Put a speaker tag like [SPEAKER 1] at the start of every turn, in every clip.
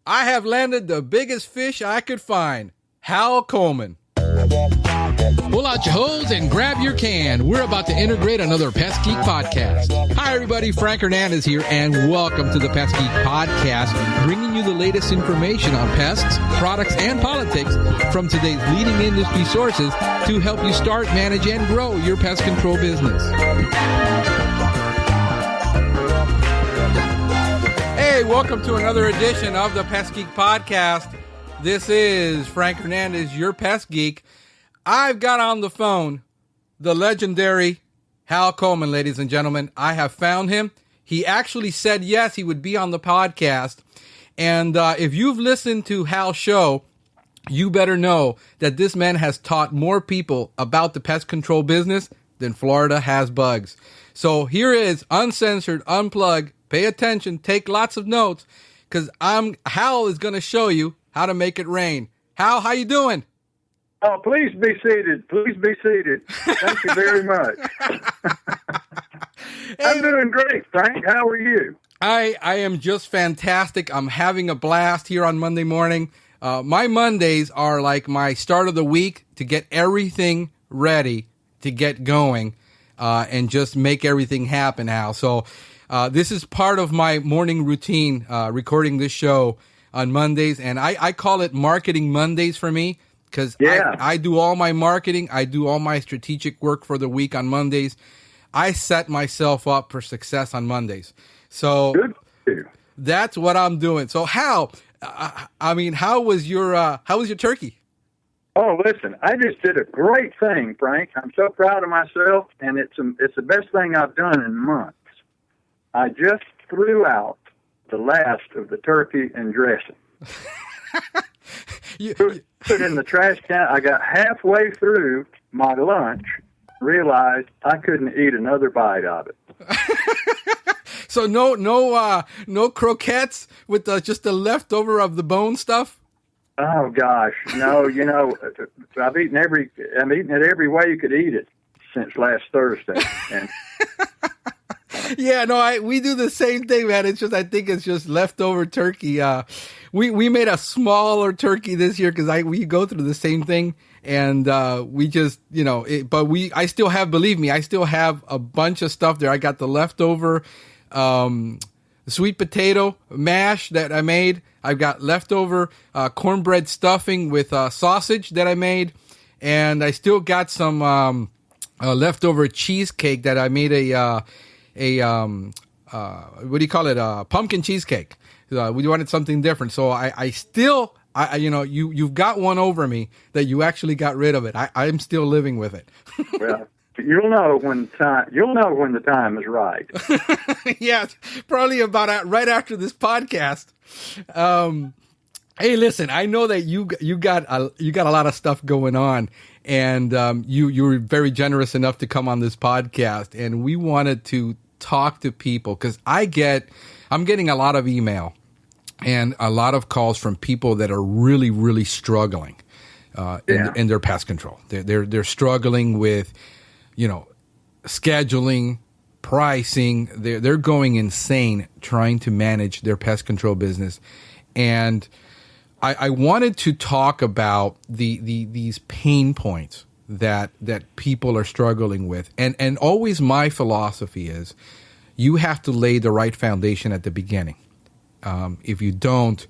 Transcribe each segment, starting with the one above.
[SPEAKER 1] I have landed the biggest fish I could find. Hal Coleman. Pull out your hose and grab your can. We're about to integrate another Pest Geek podcast. Hi, everybody. Frank Hernandez here, and welcome to the Pest Geek podcast, bringing you the latest information on pests, products, and politics from today's leading industry sources to help you start, manage, and grow your pest control business. Hey, welcome to another edition of the Pest Geek podcast. This is Frank Hernandez, your Pest Geek. I've got on the phone the legendary Hal Coleman, ladies and gentlemen. I have found him. He actually said yes, he would be on the podcast. And if you've listened to Hal's show, you better know that this man has taught more people about the pest control business than Florida has bugs. So here is uncensored, unplugged. Pay attention, take lots of notes, because Hal is going to show you how to make it rain. Hal, how you doing?
[SPEAKER 2] Oh, please be seated. Please be seated. Thank you very much. I'm doing great, Frank. How are you?
[SPEAKER 1] I am just fantastic. I'm having a blast here on Monday morning. My Mondays are like my start of the week to get everything ready to get going and just make everything happen, Hal. So this is part of my morning routine, recording this show on Mondays. And I call it Marketing Mondays for me. Because I do all my marketing, I do all my strategic work for the week on Mondays. I set myself up for success on Mondays. So that's what I'm doing. So how was your turkey?
[SPEAKER 2] Oh, listen, I just did a great thing, Frank. I'm so proud of myself, and it's the best thing I've done in months. I just threw out the last of the turkey and dressing. Put it in the trash can. I got halfway through my lunch, realized I couldn't eat another bite of it.
[SPEAKER 1] So no croquettes with just the leftover of the bone stuff?
[SPEAKER 2] Oh gosh, no. I've eaten it every way you could eat it since last Thursday. And
[SPEAKER 1] yeah, no, we do the same thing, man. I think it's just leftover turkey. We made a smaller turkey this year because we go through the same thing, and we just, I still have, believe me, I still have a bunch of stuff there. I got the leftover sweet potato mash that I made. I've got leftover cornbread stuffing with sausage that I made, and I still got some leftover cheesecake that I made a what do you call it? Pumpkin cheesecake. We wanted something different. So you've got one over me that you actually got rid of it. I'm still living with it.
[SPEAKER 2] Well, you'll know when the time is right.
[SPEAKER 1] Yeah, probably about right after this podcast. Hey, listen, I know that you got a lot of stuff going on, and you were very generous enough to come on this podcast, and we wanted to talk to people because I'm getting a lot of email and a lot of calls from people that are really, really struggling in their pest control. They're struggling with, scheduling, pricing. They're going insane trying to manage their pest control business, and I wanted to talk about these pain points that people are struggling with. And always my philosophy is you have to lay the right foundation at the beginning. If you don't,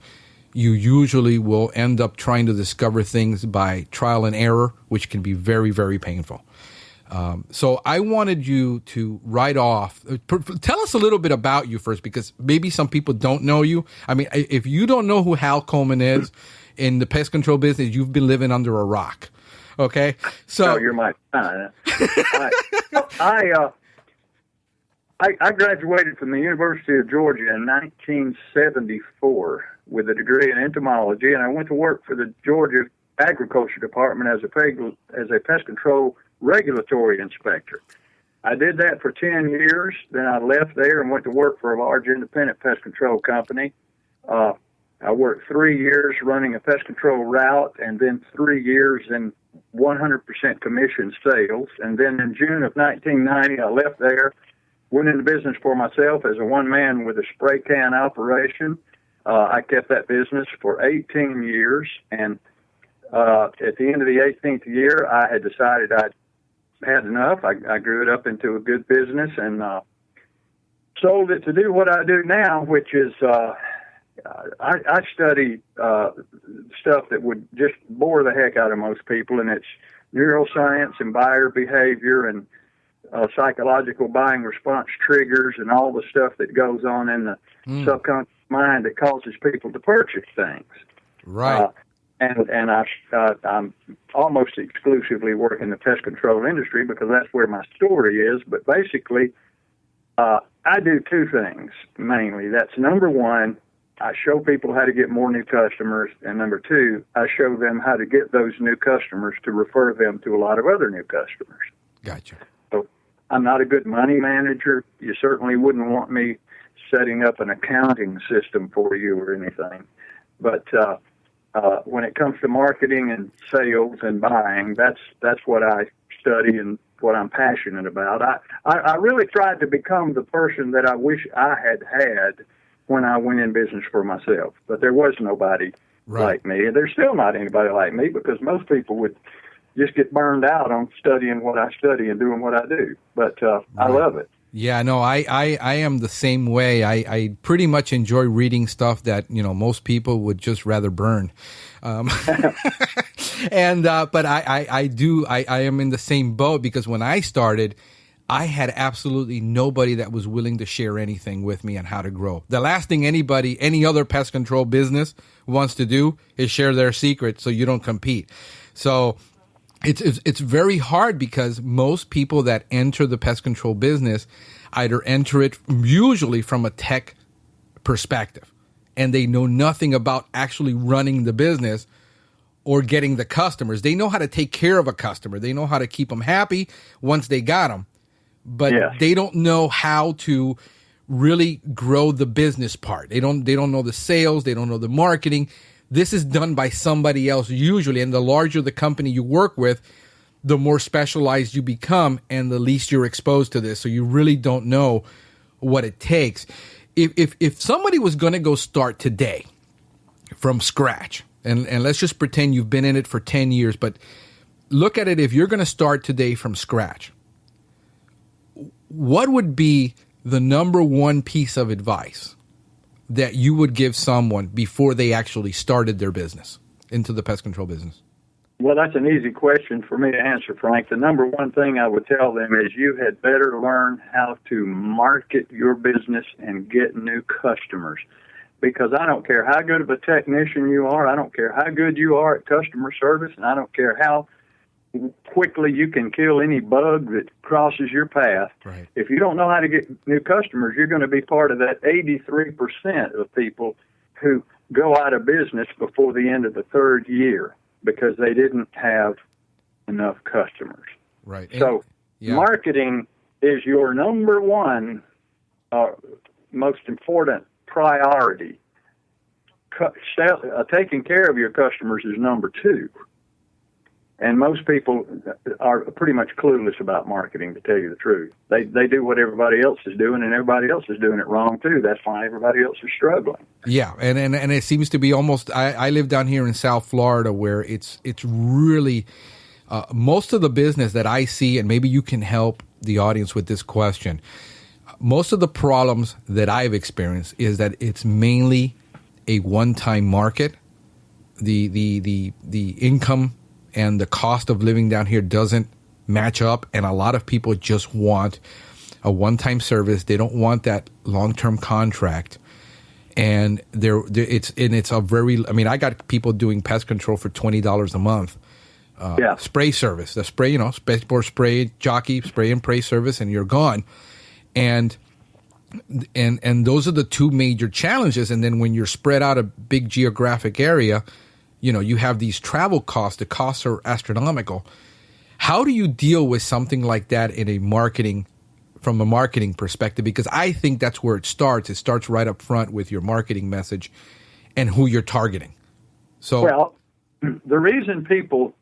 [SPEAKER 1] you usually will end up trying to discover things by trial and error, which can be very, very painful. So I wanted you to tell us a little bit about you first, because maybe some people don't know you. I mean, if you don't know who Hal Coleman is in the pest control business, you've been living under a rock. Okay. So
[SPEAKER 2] you're my son. I graduated from the University of Georgia in 1974 with a degree in entomology, and I went to work for the Georgia Agriculture Department as a pest control regulatory inspector. I did that for 10 years. Then I left there and went to work for a large independent pest control company. I worked 3 years running a pest control route, and then 3 years in 100% commission sales. And then in June of 1990, I left there, went into business for myself as a one-man with a spray can operation. I kept that business for 18 years, and at the end of the 18th year, I had decided I'd had enough. I grew it up into a good business and sold it to do what I do now, which is I study stuff that would just bore the heck out of most people, and it's neuroscience and buyer behavior and psychological buying response triggers and all the stuff that goes on in the subconscious mind that causes people to purchase things.
[SPEAKER 1] Right.
[SPEAKER 2] And I'm almost exclusively work in the pest control industry because that's where my story is. But basically, I do two things mainly. That's number one, I show people how to get more new customers, and number two, I show them how to get those new customers to refer them to a lot of other new customers.
[SPEAKER 1] Gotcha.
[SPEAKER 2] So I'm not a good money manager. You certainly wouldn't want me setting up an accounting system for you or anything. But when it comes to marketing and sales and buying, that's what I study and what I'm passionate about. I really tried to become the person that I wish I had when I went in business for myself. But there was nobody like me. And there's still not anybody like me because most people would just get burned out on studying what I study and doing what I do. But I love it.
[SPEAKER 1] Yeah, no, I am the same way. I pretty much enjoy reading stuff that, most people would just rather burn. And, but I am in the same boat because when I started, I had absolutely nobody that was willing to share anything with me on how to grow. The last thing any other pest control business wants to do is share their secrets so you don't compete. So it's very hard because most people that enter the pest control business either enter it usually from a tech perspective, and they know nothing about actually running the business or getting the customers. They know how to take care of a customer. They know how to keep them happy once they got them, but they don't know how to really grow the business part. They don't know the sales. They don't know the marketing. This is done by somebody else usually, and the larger the company you work with, the more specialized you become and the least you're exposed to this. So you really don't know what it takes. If somebody was going to go start today from scratch, and let's just pretend you've been in it for 10 years, but look at it, if you're going to start today from scratch, what would be the number one piece of advice that you would give someone before they actually started their business into the pest control business?
[SPEAKER 2] Well, that's an easy question for me to answer, Frank. The number one thing I would tell them is you had better learn how to market your business and get new customers. Because I don't care how good of a technician you are, I don't care how good you are at customer service, and I don't care how quickly you can kill any bug that crosses your path.
[SPEAKER 1] Right.
[SPEAKER 2] If you don't know how to get new customers, you're going to be part of that 83% of people who go out of business before the end of the third year because they didn't have enough customers.
[SPEAKER 1] Right.
[SPEAKER 2] So marketing is your number one most important priority. Taking care of your customers is number two. And most people are pretty much clueless about marketing, to tell you the truth. They do what everybody else is doing, and everybody else is doing it wrong, too. That's why everybody else is struggling.
[SPEAKER 1] Yeah, and it seems to be almost, I live down here in South Florida where it's really, most of the business that I see, and maybe you can help the audience with this question, most of the problems that I've experienced is that it's mainly a one-time market. The income and the cost of living down here doesn't match up, and a lot of people just want a one-time service. They don't want that long-term contract, and it's a very. I mean, I got people doing pest control for $20 a month. Spray service, the spray, spray jockey, spray and pray service, and you're gone. And those are the two major challenges. And then when you're spread out a big geographic area, you have these travel costs. The costs are astronomical. How do you deal with something like that from a marketing perspective? Because I think that's where it starts. It starts right up front with your marketing message and who you're targeting. So,
[SPEAKER 2] well, the reason people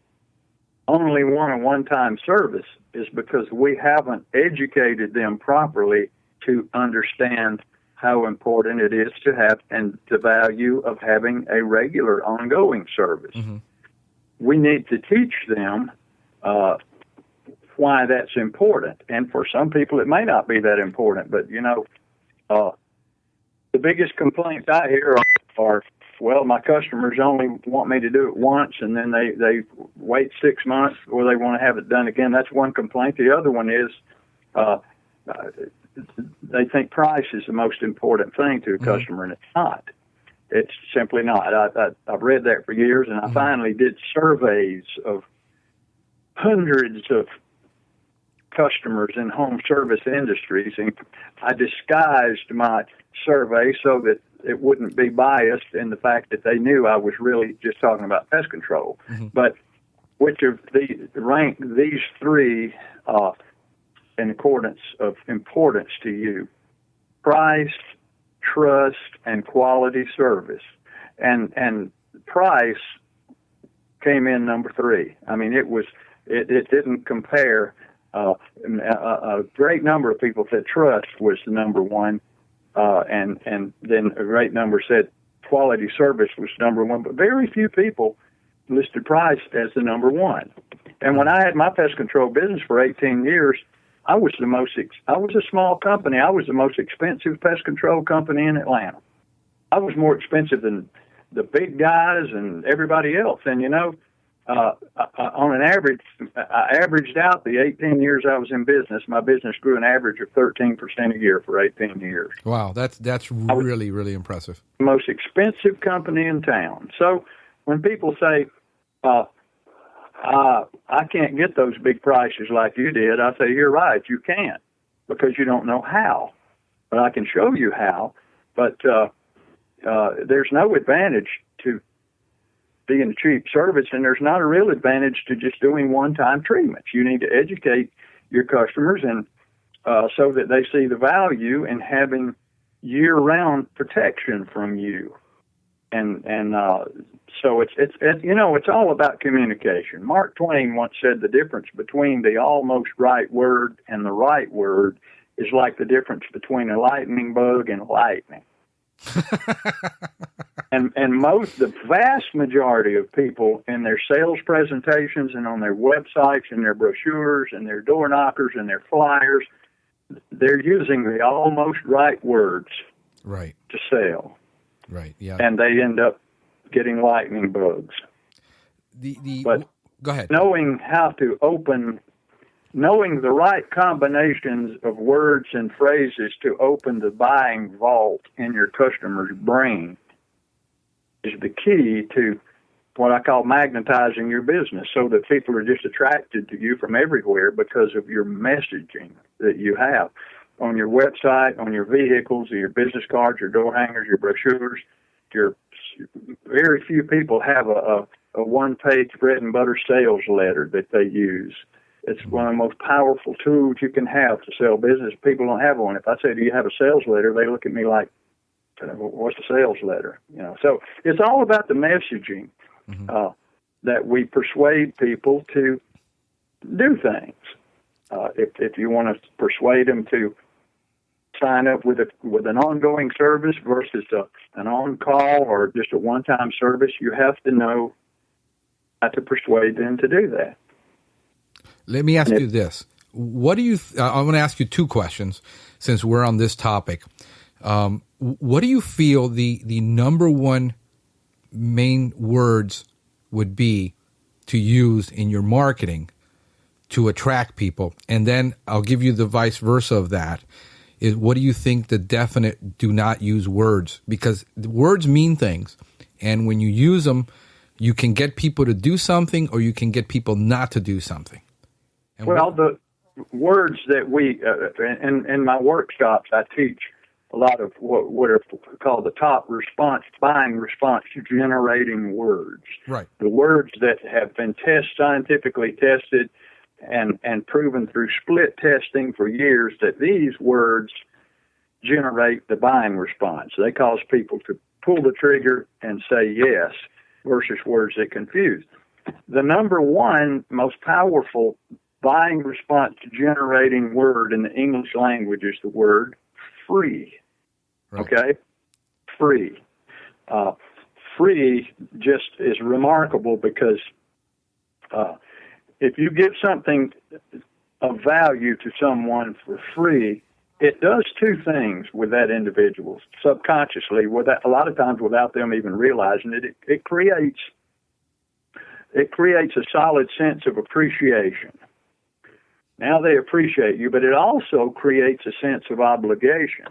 [SPEAKER 2] only want a one-time service is because we haven't educated them properly to understand how important it is to have, and the value of having a regular ongoing service.
[SPEAKER 1] Mm-hmm.
[SPEAKER 2] We need to teach them why that's important. And for some people, it may not be that important. But, the biggest complaints I hear are, well, my customers only want me to do it once, and then they wait 6 months, or they want to have it done again. That's one complaint. The other one is they think price is the most important thing to a customer, and it's not. It's simply not. I've read that for years, and I finally did surveys of hundreds of customers in home service industries, and I disguised my survey so that it wouldn't be biased in the fact that they knew I was really just talking about pest control. Mm-hmm. But which of rank these three in accordance of importance to you? Price, trust, and quality service. And price came in number 3. I mean, it didn't compare. A great number of people said trust was the number 1, and then a great number said quality service was number 1, but very few people listed price as the number 1. And when I had my pest control business for 18 years, I was a small company. I was the most expensive pest control company in Atlanta. I was more expensive than the big guys and everybody else. And, on an average, I averaged out the 18 years I was in business. My business grew an average of 13% a year for 18 years.
[SPEAKER 1] Wow, that's really, really impressive.
[SPEAKER 2] The most expensive company in town. So when people say, I can't get those big prices like you did, I say, you're right, you can't, because you don't know how. But I can show you how. But there's no advantage to being a cheap service, and there's not a real advantage to just doing one-time treatments. You need to educate your customers, and so that they see the value in having year-round protection from you. And so it's all about communication. Mark Twain once said the difference between the almost right word and the right word is like the difference between a lightning bug and lightning. and the vast majority of people in their sales presentations and on their websites and their brochures and their door knockers and their flyers, they're using the almost right words to sell.
[SPEAKER 1] Right. Yeah.
[SPEAKER 2] And they end up getting lightning bugs. But
[SPEAKER 1] go ahead.
[SPEAKER 2] Knowing the right combinations of words and phrases to open the buying vault in your customer's brain is the key to what I call magnetizing your business, so that people are just attracted to you from everywhere because of your messaging that you have on your website, on your vehicles, your business cards, your door hangers, your brochures. Very few people have a one-page bread and butter sales letter that they use. It's one of the most powerful tools you can have to sell business. People don't have one. If I say, do you have a sales letter? They look at me like, what's a sales letter? So it's all about the messaging that we persuade people to do things. If you want to persuade them to sign up with an ongoing service versus an on-call or just a one-time service, you have to know how to persuade them to do that.
[SPEAKER 1] Let me ask you this. What do you I'm going to ask you 2 questions since we're on this topic. What do you feel the number 1 main words would be to use in your marketing to attract people? And then I'll give you the vice versa of that. Is what do you think the definite do not use words? Because words mean things. And when you use them, you can get people to do something or you can get people not to do something. And
[SPEAKER 2] the words that we, in my workshops, I teach a lot of what are called the top buying response generating words.
[SPEAKER 1] Right.
[SPEAKER 2] The words that have been scientifically tested and proven through split testing for years that these words generate the buying response. They cause people to pull the trigger and say yes versus words that confuse. The number 1 most powerful buying response generating word in the English language is the word free.
[SPEAKER 1] Right.
[SPEAKER 2] Okay? Free. Free just is remarkable because if you give something of value to someone for free, it does two things with that individual subconsciously, a lot of times without them even realizing it. It creates a solid sense of appreciation. Now they appreciate you, but it also creates a sense of obligation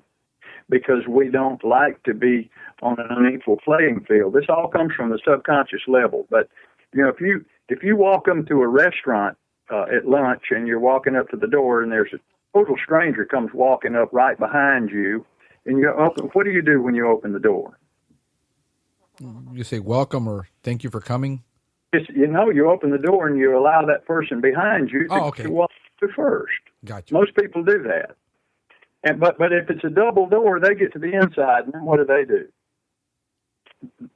[SPEAKER 2] because we don't like to be on an unequal playing field. This all comes from the subconscious level. But if you walk into a restaurant at lunch and you're walking up to the door and there's a total stranger comes walking up right behind you, and what do you do when you open the door?
[SPEAKER 1] You say welcome or thank you for coming?
[SPEAKER 2] You open the door and you allow that person behind you to walk to first.
[SPEAKER 1] Gotcha.
[SPEAKER 2] Most people do that. But if it's a double door, they get to the inside, and then what do?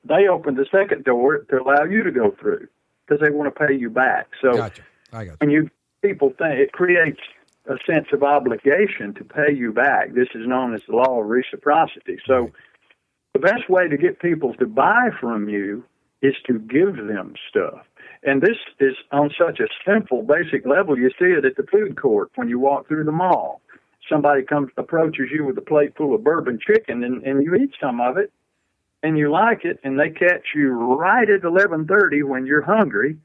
[SPEAKER 2] They open the second door to allow you to go through because they want to pay you back. So
[SPEAKER 1] gotcha. I got
[SPEAKER 2] you. When people think it creates a sense of obligation to pay you back. This is known as the law of reciprocity. So the best way to get people to buy from you is to give them stuff. And this is on such a simple, basic level. You see it at the food court when you walk through the mall. Somebody approaches you with a plate full of bourbon chicken, and you eat some of it, and you like it, and they catch you right at 11:30 when you're hungry,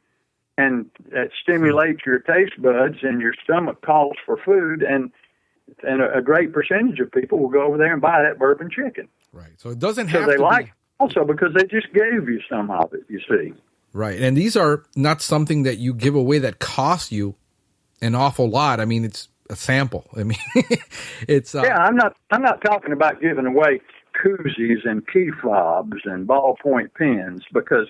[SPEAKER 2] and it stimulates your taste buds, and your stomach calls for food, and a great percentage of people will go over there and buy that bourbon chicken.
[SPEAKER 1] Right. So it doesn't have
[SPEAKER 2] to
[SPEAKER 1] be...
[SPEAKER 2] like it also because they just gave you some of it, you see.
[SPEAKER 1] Right. And these are not something that you give away that costs you an awful lot. I mean, it's a sample. I mean, it's...
[SPEAKER 2] I'm not talking about giving away koozies and key fobs and ballpoint pens because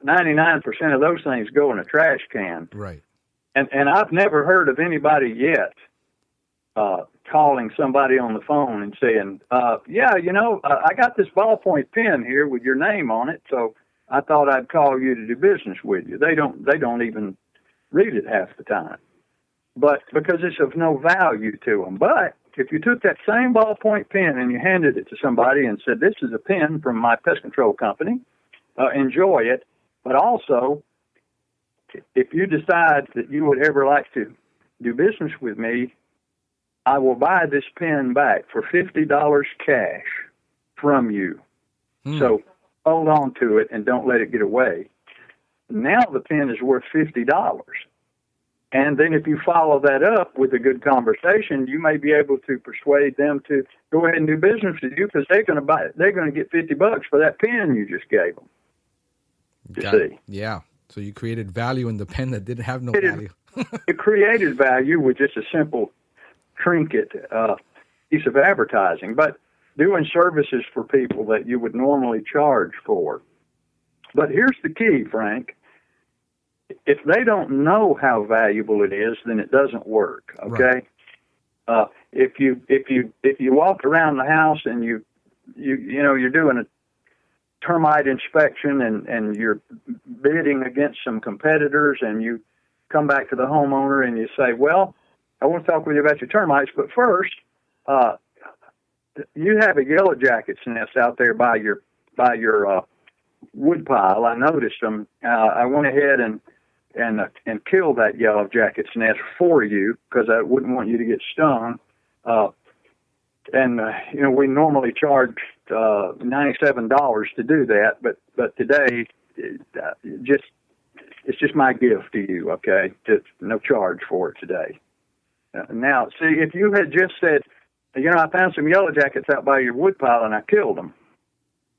[SPEAKER 2] 99% of those things go in a trash can.
[SPEAKER 1] Right.
[SPEAKER 2] And I've never heard of anybody yet calling somebody on the phone and saying, I got this ballpoint pen here with your name on it, so I thought I'd call you to do business with you. They don't even read it half the time. But because it's of no value to them. But if you took that same ballpoint pen and you handed it to somebody and said, this is a pen from my pest control company, enjoy it, but also, if you decide that you would ever like to do business with me, I will buy this pen back for $50 cash from you. So hold on to it and don't let it get away. Now the pen is worth $50. And then if you follow that up with a good conversation, you may be able to persuade them to go ahead and do business with you because they're going to get $50 for that pen you just gave them. See?
[SPEAKER 1] Yeah. So you created value in the pen that didn't have no value.
[SPEAKER 2] It created value with just a simple trinket piece of advertising, but doing services for people that you would normally charge for. But here's the key, Frank. If they don't know how valuable it is, then it doesn't work. Okay. Right. If you walk around the house and you're doing a termite inspection and you're bidding against some competitors and you come back to the homeowner and you say, well, I want to talk with you about your termites, but first, you have a yellow jacket's nest out there by your wood pile. I noticed them. I went ahead and killed that yellow jacket's nest for you because I wouldn't want you to get stung. We normally charge $97 to do that, but today it's just my gift to you. Okay, just no charge for it today. Now, see, if you had just said, I found some yellow jackets out by your woodpile and I killed them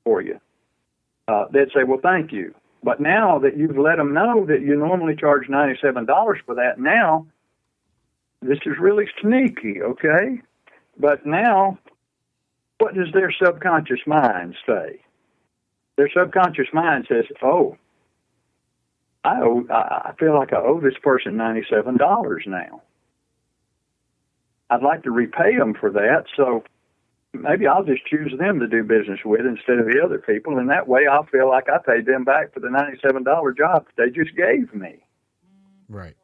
[SPEAKER 2] for you, they'd say, well, thank you. But now that you've let them know that you normally charge $97 for that, now this is really sneaky, okay? But now, what does their subconscious mind say? Their subconscious mind says, oh, I feel like I owe this person $97 now. I'd like to repay them for that, so maybe I'll just choose them to do business with instead of the other people, and that way I'll feel like I paid them back for the $97 job that they just gave me.
[SPEAKER 1] Right.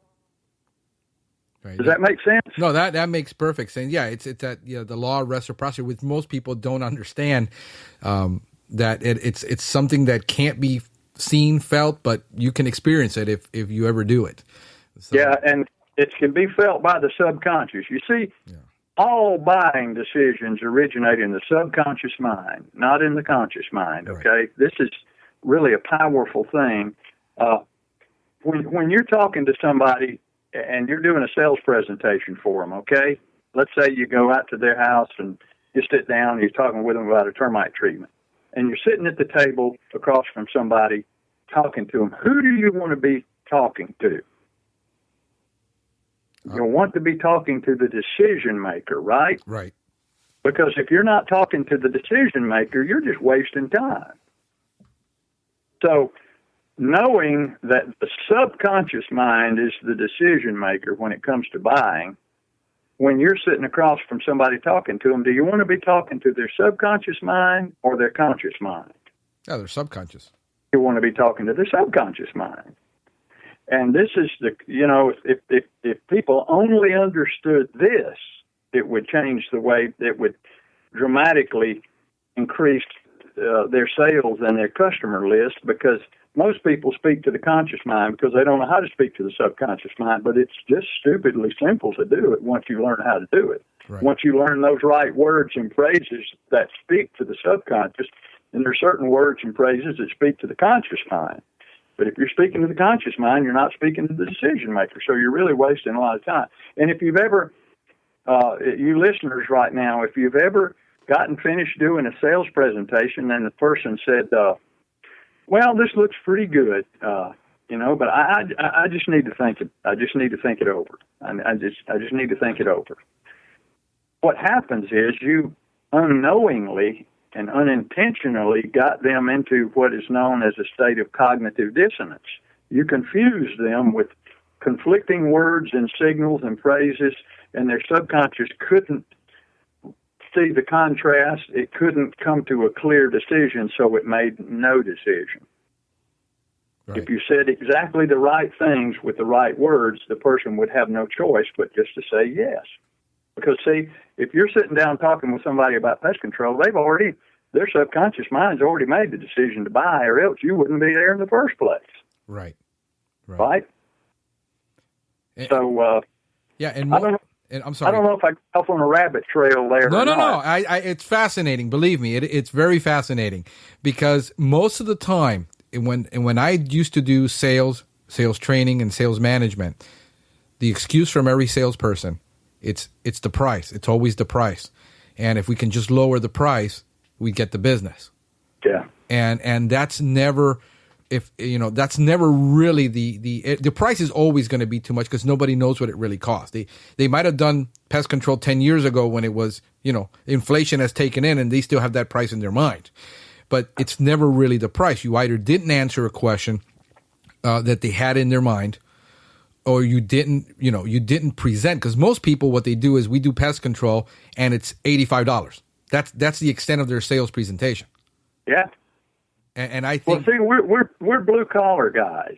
[SPEAKER 1] Right.
[SPEAKER 2] Does that make sense?
[SPEAKER 1] No, that makes perfect sense. Yeah, it's that the law of reciprocity, which most people don't understand. That it's something that can't be seen, felt, but you can experience it if you ever do it. So,
[SPEAKER 2] Yeah, and it can be felt by the subconscious. You see, all buying decisions originate in the subconscious mind, not in the conscious mind. Okay, right. This is really a powerful thing. When you're talking to somebody and you're doing a sales presentation for them, okay? Let's say you go out to their house and you sit down and you're talking with them about a termite treatment. And you're sitting at the table across from somebody talking to them. Who do you want to be talking to? You'll want to be talking to the decision maker, right?
[SPEAKER 1] Right.
[SPEAKER 2] Because if you're not talking to the decision maker, you're just wasting time. So knowing that the subconscious mind is the decision maker when it comes to buying, when you're sitting across from somebody talking to them, do you want to be talking to their subconscious mind or their conscious mind?
[SPEAKER 1] Yeah, their subconscious.
[SPEAKER 2] You want to be talking to their subconscious mind. And this is if people only understood this, it would change the way, it would dramatically increase their sales and their customer list, because most people speak to the conscious mind because they don't know how to speak to the subconscious mind, but it's just stupidly simple to do it once you learn how to do it.
[SPEAKER 1] Right.
[SPEAKER 2] Once you learn those right words and phrases that speak to the subconscious, and there are certain words and phrases that speak to the conscious mind. But if you're speaking to the conscious mind, you're not speaking to the decision maker, so you're really wasting a lot of time. And if you've ever, you listeners right now, if you've ever gotten finished doing a sales presentation and the person said, well, this looks pretty good, but I just need to think it. I just need to think it over. I just need to think it over. What happens is you unknowingly and unintentionally got them into what is known as a state of cognitive dissonance. You confuse them with conflicting words and signals and phrases, and their subconscious couldn't see the contrast. It couldn't come to a clear decision, so it made no decision. Right. If you said exactly the right things with the right words, the person would have no choice but just to say yes. Because, see, if you're sitting down talking with somebody about pest control, their subconscious mind's already made the decision to buy, or else you wouldn't be there in the first place.
[SPEAKER 1] Right.
[SPEAKER 2] Right?
[SPEAKER 1] And,
[SPEAKER 2] so,
[SPEAKER 1] I'm sorry.
[SPEAKER 2] I don't know if I got off on a rabbit trail there.
[SPEAKER 1] No. It's fascinating. Believe me, it's very fascinating, because most of the time, when I used to do sales training and sales management, the excuse from every salesperson, it's the price. It's always the price, and if we can just lower the price, we get the business.
[SPEAKER 2] Yeah.
[SPEAKER 1] And that's never. That's never really the price is always going to be too much, because nobody knows what it really costs. They might have done pest control 10 years ago when it was, inflation has taken in, and they still have that price in their mind. But it's never really the price. You either didn't answer a question that they had in their mind, or you didn't present. Because most people, what they do is, we do pest control and it's $85. That's the extent of their sales presentation.
[SPEAKER 2] Yeah.
[SPEAKER 1] And I think,
[SPEAKER 2] well, see, we're blue collar guys.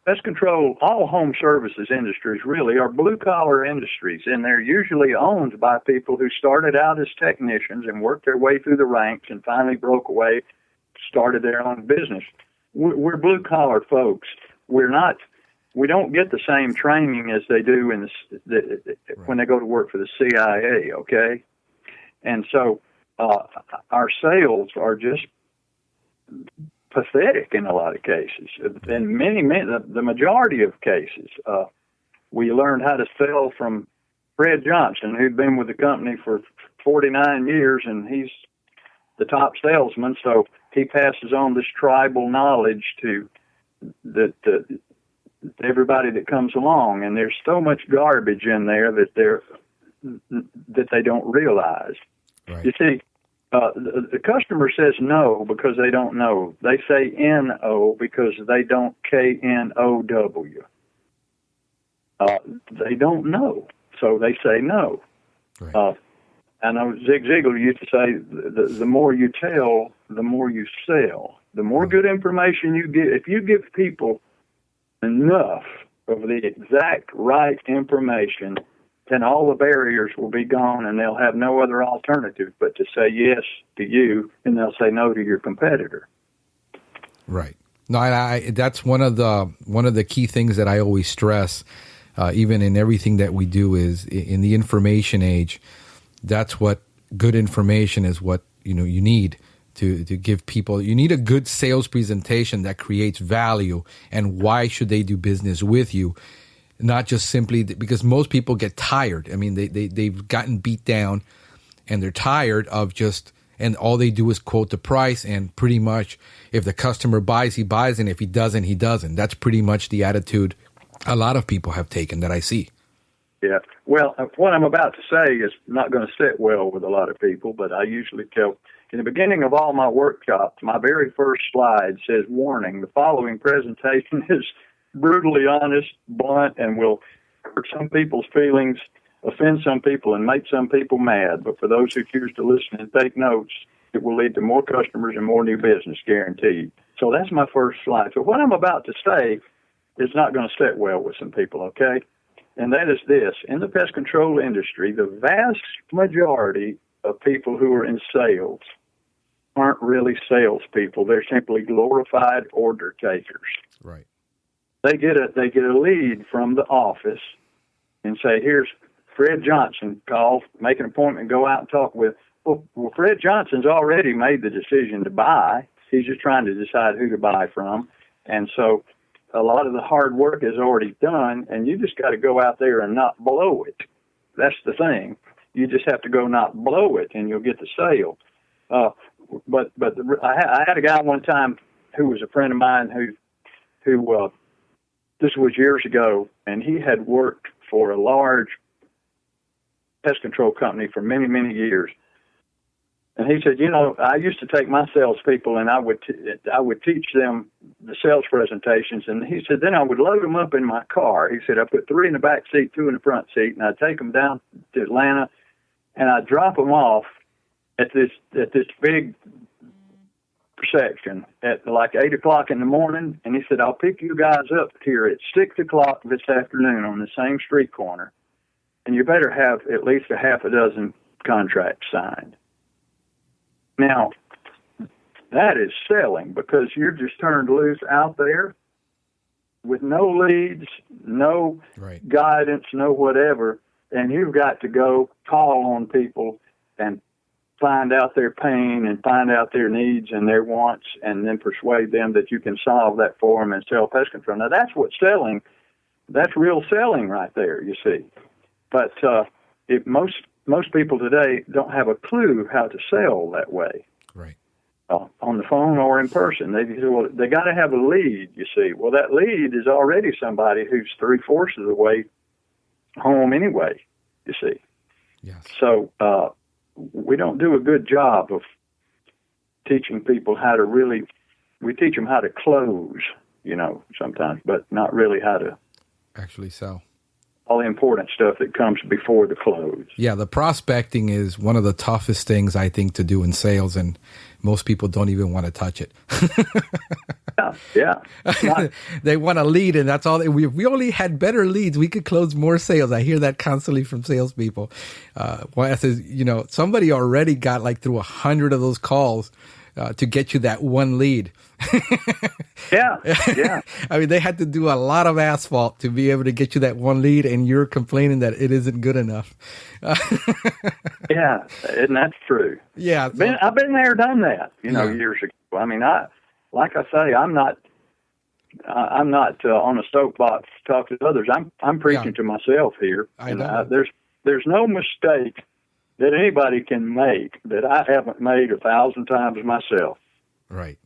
[SPEAKER 2] Pest control, all home services industries really are blue collar industries, and they're usually owned by people who started out as technicians and worked their way through the ranks and finally broke away, started their own business. We're blue collar folks. We don't get the same training as they do when they go to work for the CIA. Okay, and so our sales are just pathetic in a lot of cases. In the majority of cases, we learned how to sell from Fred Johnson, who'd been with the company for 49 years, and he's the top salesman. So he passes on this tribal knowledge to everybody that comes along, and there's so much garbage in there that they don't realize.
[SPEAKER 1] Right.
[SPEAKER 2] You see, the customer says no because they don't know. They say N-O because they don't K-N-O-W. They don't know, so they say no.
[SPEAKER 1] Right.
[SPEAKER 2] I know Zig Ziglar used to say, the more you tell, the more you sell. The more good information you give, if you give people enough of the exact right information, then all the barriers will be gone, and they'll have no other alternative but to say yes to you, and they'll say no to your competitor.
[SPEAKER 1] Right. No, that's one of the key things that I always stress, even in everything that we do, is in the information age. That's what good information is. What you need to give people. You need a good sales presentation that creates value, and why should they do business with you? Not just simply because most people get tired. I mean, they've gotten beat down, and they're tired of just. And all they do is quote the price, and pretty much if the customer buys, he buys, and if he doesn't, he doesn't. That's pretty much the attitude a lot of people have taken that I see.
[SPEAKER 2] Yeah. Well, what I'm about to say is not going to sit well with a lot of people, but I usually tell, in the beginning of all my workshops, my very first slide says, warning, the following presentation is brutally honest, blunt, and will hurt some people's feelings, offend some people, and make some people mad. But for those who choose to listen and take notes, it will lead to more customers and more new business, guaranteed. So that's my first slide. So what I'm about to say is not going to sit well with some people, okay? And that is this. In the pest control industry, the vast majority of people who are in sales aren't really salespeople. They're simply glorified order takers.
[SPEAKER 1] Right.
[SPEAKER 2] They get a lead from the office and say, here's Fred Johnson, call, make an appointment, go out and talk with. Well, Fred Johnson's already made the decision to buy. He's just trying to decide who to buy from. And so a lot of the hard work is already done, and you just got to go out there and not blow it. That's the thing. You just have to go not blow it, and you'll get the sale. I had a guy one time who was a friend of mine who this was years ago, and he had worked for a large pest control company for many, many years. And he said, I used to take my salespeople and I would teach them the sales presentations. And he said, then I would load them up in my car. He said, I put 3 in the back seat, 2 in the front seat, and I'd take them down to Atlanta, and I'd drop them off at this big section at like 8 o'clock in the morning. And he said, I'll pick you guys up here at 6 o'clock this afternoon on the same street corner. And you better have at least a half a dozen contracts signed. Now, that is selling, because you're just turned loose out there with no leads, no guidance, no whatever, and you've got to go call on people and find out their pain and find out their needs and their wants, and then persuade them that you can solve that for them and sell pest control. Now, that's what selling, that's real selling right there, you see. But if most people today don't have a clue how to sell that way,
[SPEAKER 1] right?
[SPEAKER 2] On the phone or in person, they got to have a lead. You see, well, that lead is already somebody who's 3/4 of the way home anyway. You see,
[SPEAKER 1] yes.
[SPEAKER 2] So we don't do a good job of teaching people how to really. We teach them how to close, sometimes, but not really how to
[SPEAKER 1] actually sell.
[SPEAKER 2] All the important stuff that comes before the close.
[SPEAKER 1] Yeah, the prospecting is one of the toughest things, I think, to do in sales, and most people don't even want to touch it.
[SPEAKER 2] Yeah.
[SPEAKER 1] They want a lead, and that's all. If we only had better leads, we could close more sales. I hear that constantly from salespeople. Well, I says, somebody already got like through 100 of those calls to get you that one lead.
[SPEAKER 2] Yeah.
[SPEAKER 1] I mean, they had to do a lot of asphalt to be able to get you that one lead, and you're complaining that it isn't good enough.
[SPEAKER 2] Yeah, and that's true.
[SPEAKER 1] Yeah.
[SPEAKER 2] I've been there, done that, years ago. I mean, like I say, I'm not on a soapbox talking to others. I'm preaching to myself here.
[SPEAKER 1] I know.
[SPEAKER 2] There's no mistake that anybody can make that I haven't made 1,000 times myself.
[SPEAKER 1] Right.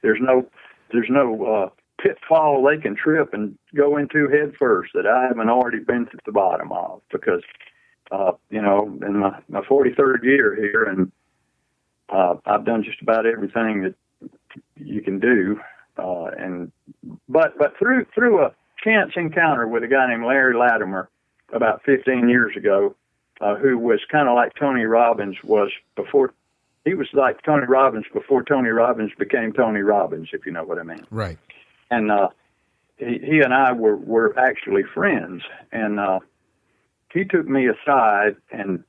[SPEAKER 2] There's no pitfall they can trip and go into head first that I haven't already been to the bottom of, because in my 43rd year here, and I've done just about everything that you can do, but through a chance encounter with a guy named Larry Latimer about 15 years ago, who was kind of like Tony Robbins was before. He was like Tony Robbins before Tony Robbins became Tony Robbins, if you know what I mean.
[SPEAKER 1] Right.
[SPEAKER 2] And he and I were actually friends, and he took me aside and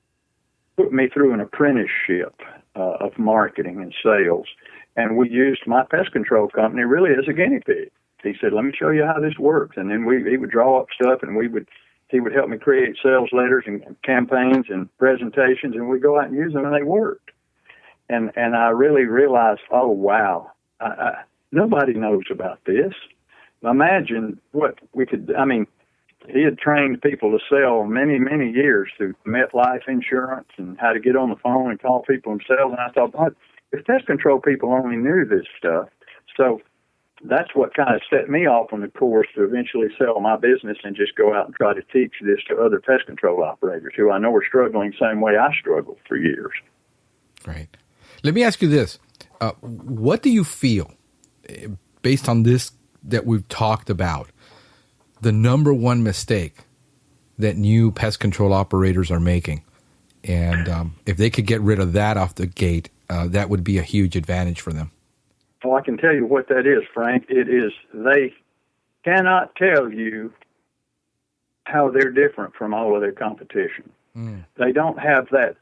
[SPEAKER 2] put me through an apprenticeship of marketing and sales, and we used my pest control company really as a guinea pig. He said, "Let me show you how this works," and then he would draw up stuff, and he would help me create sales letters and campaigns and presentations, and we'd go out and use them, and they worked. And I really realized, oh wow, nobody knows about this. Imagine what we could. I mean, he had trained people to sell many, many years through MetLife insurance and how to get on the phone and call people themselves. And I thought, oh, if pest control people only knew this stuff. So that's what kind of set me off on the course to eventually sell my business and just go out and try to teach this to other pest control operators who I know are struggling the same way I struggled for years.
[SPEAKER 1] Right. Let me ask you this. What do you feel, based on this that we've talked about, the number one mistake that new pest control operators are making? And if they could get rid of that off the gate, that would be a huge advantage for them.
[SPEAKER 2] Well, I can tell you what that is, Frank. It is they cannot tell you how they're different from all of their competition. They don't have that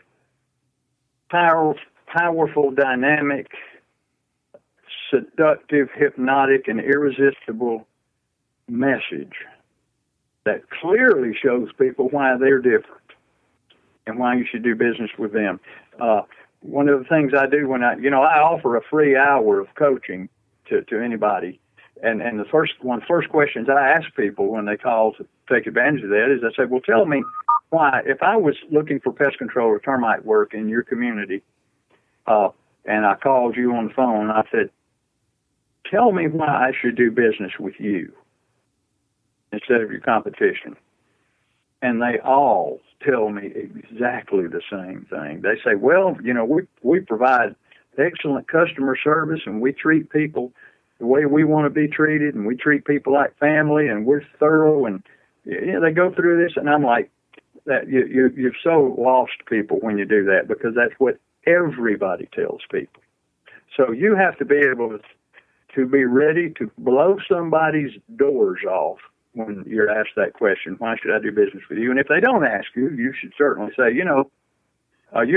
[SPEAKER 2] powerful, dynamic, seductive, hypnotic, and irresistible message that clearly shows people why they're different and why you should do business with them. One of the things I do when I offer a free hour of coaching to anybody, and the first questions I ask people when they call to take advantage of that is I say, well, tell me why, if I was looking for pest control or termite work in your community, and I called you on the phone, I said, tell me why I should do business with you instead of your competition. And they all tell me exactly the same thing. They say, well, we provide excellent customer service, and we treat people the way we want to be treated, and we treat people like family, and we're thorough. And they go through this, and I'm like, that you've so lost people when you do that, because that's what everybody tells people. So you have to be able to be ready to blow somebody's doors off when you're asked that question, why should I do business with you? And if they don't ask you, you should certainly say, you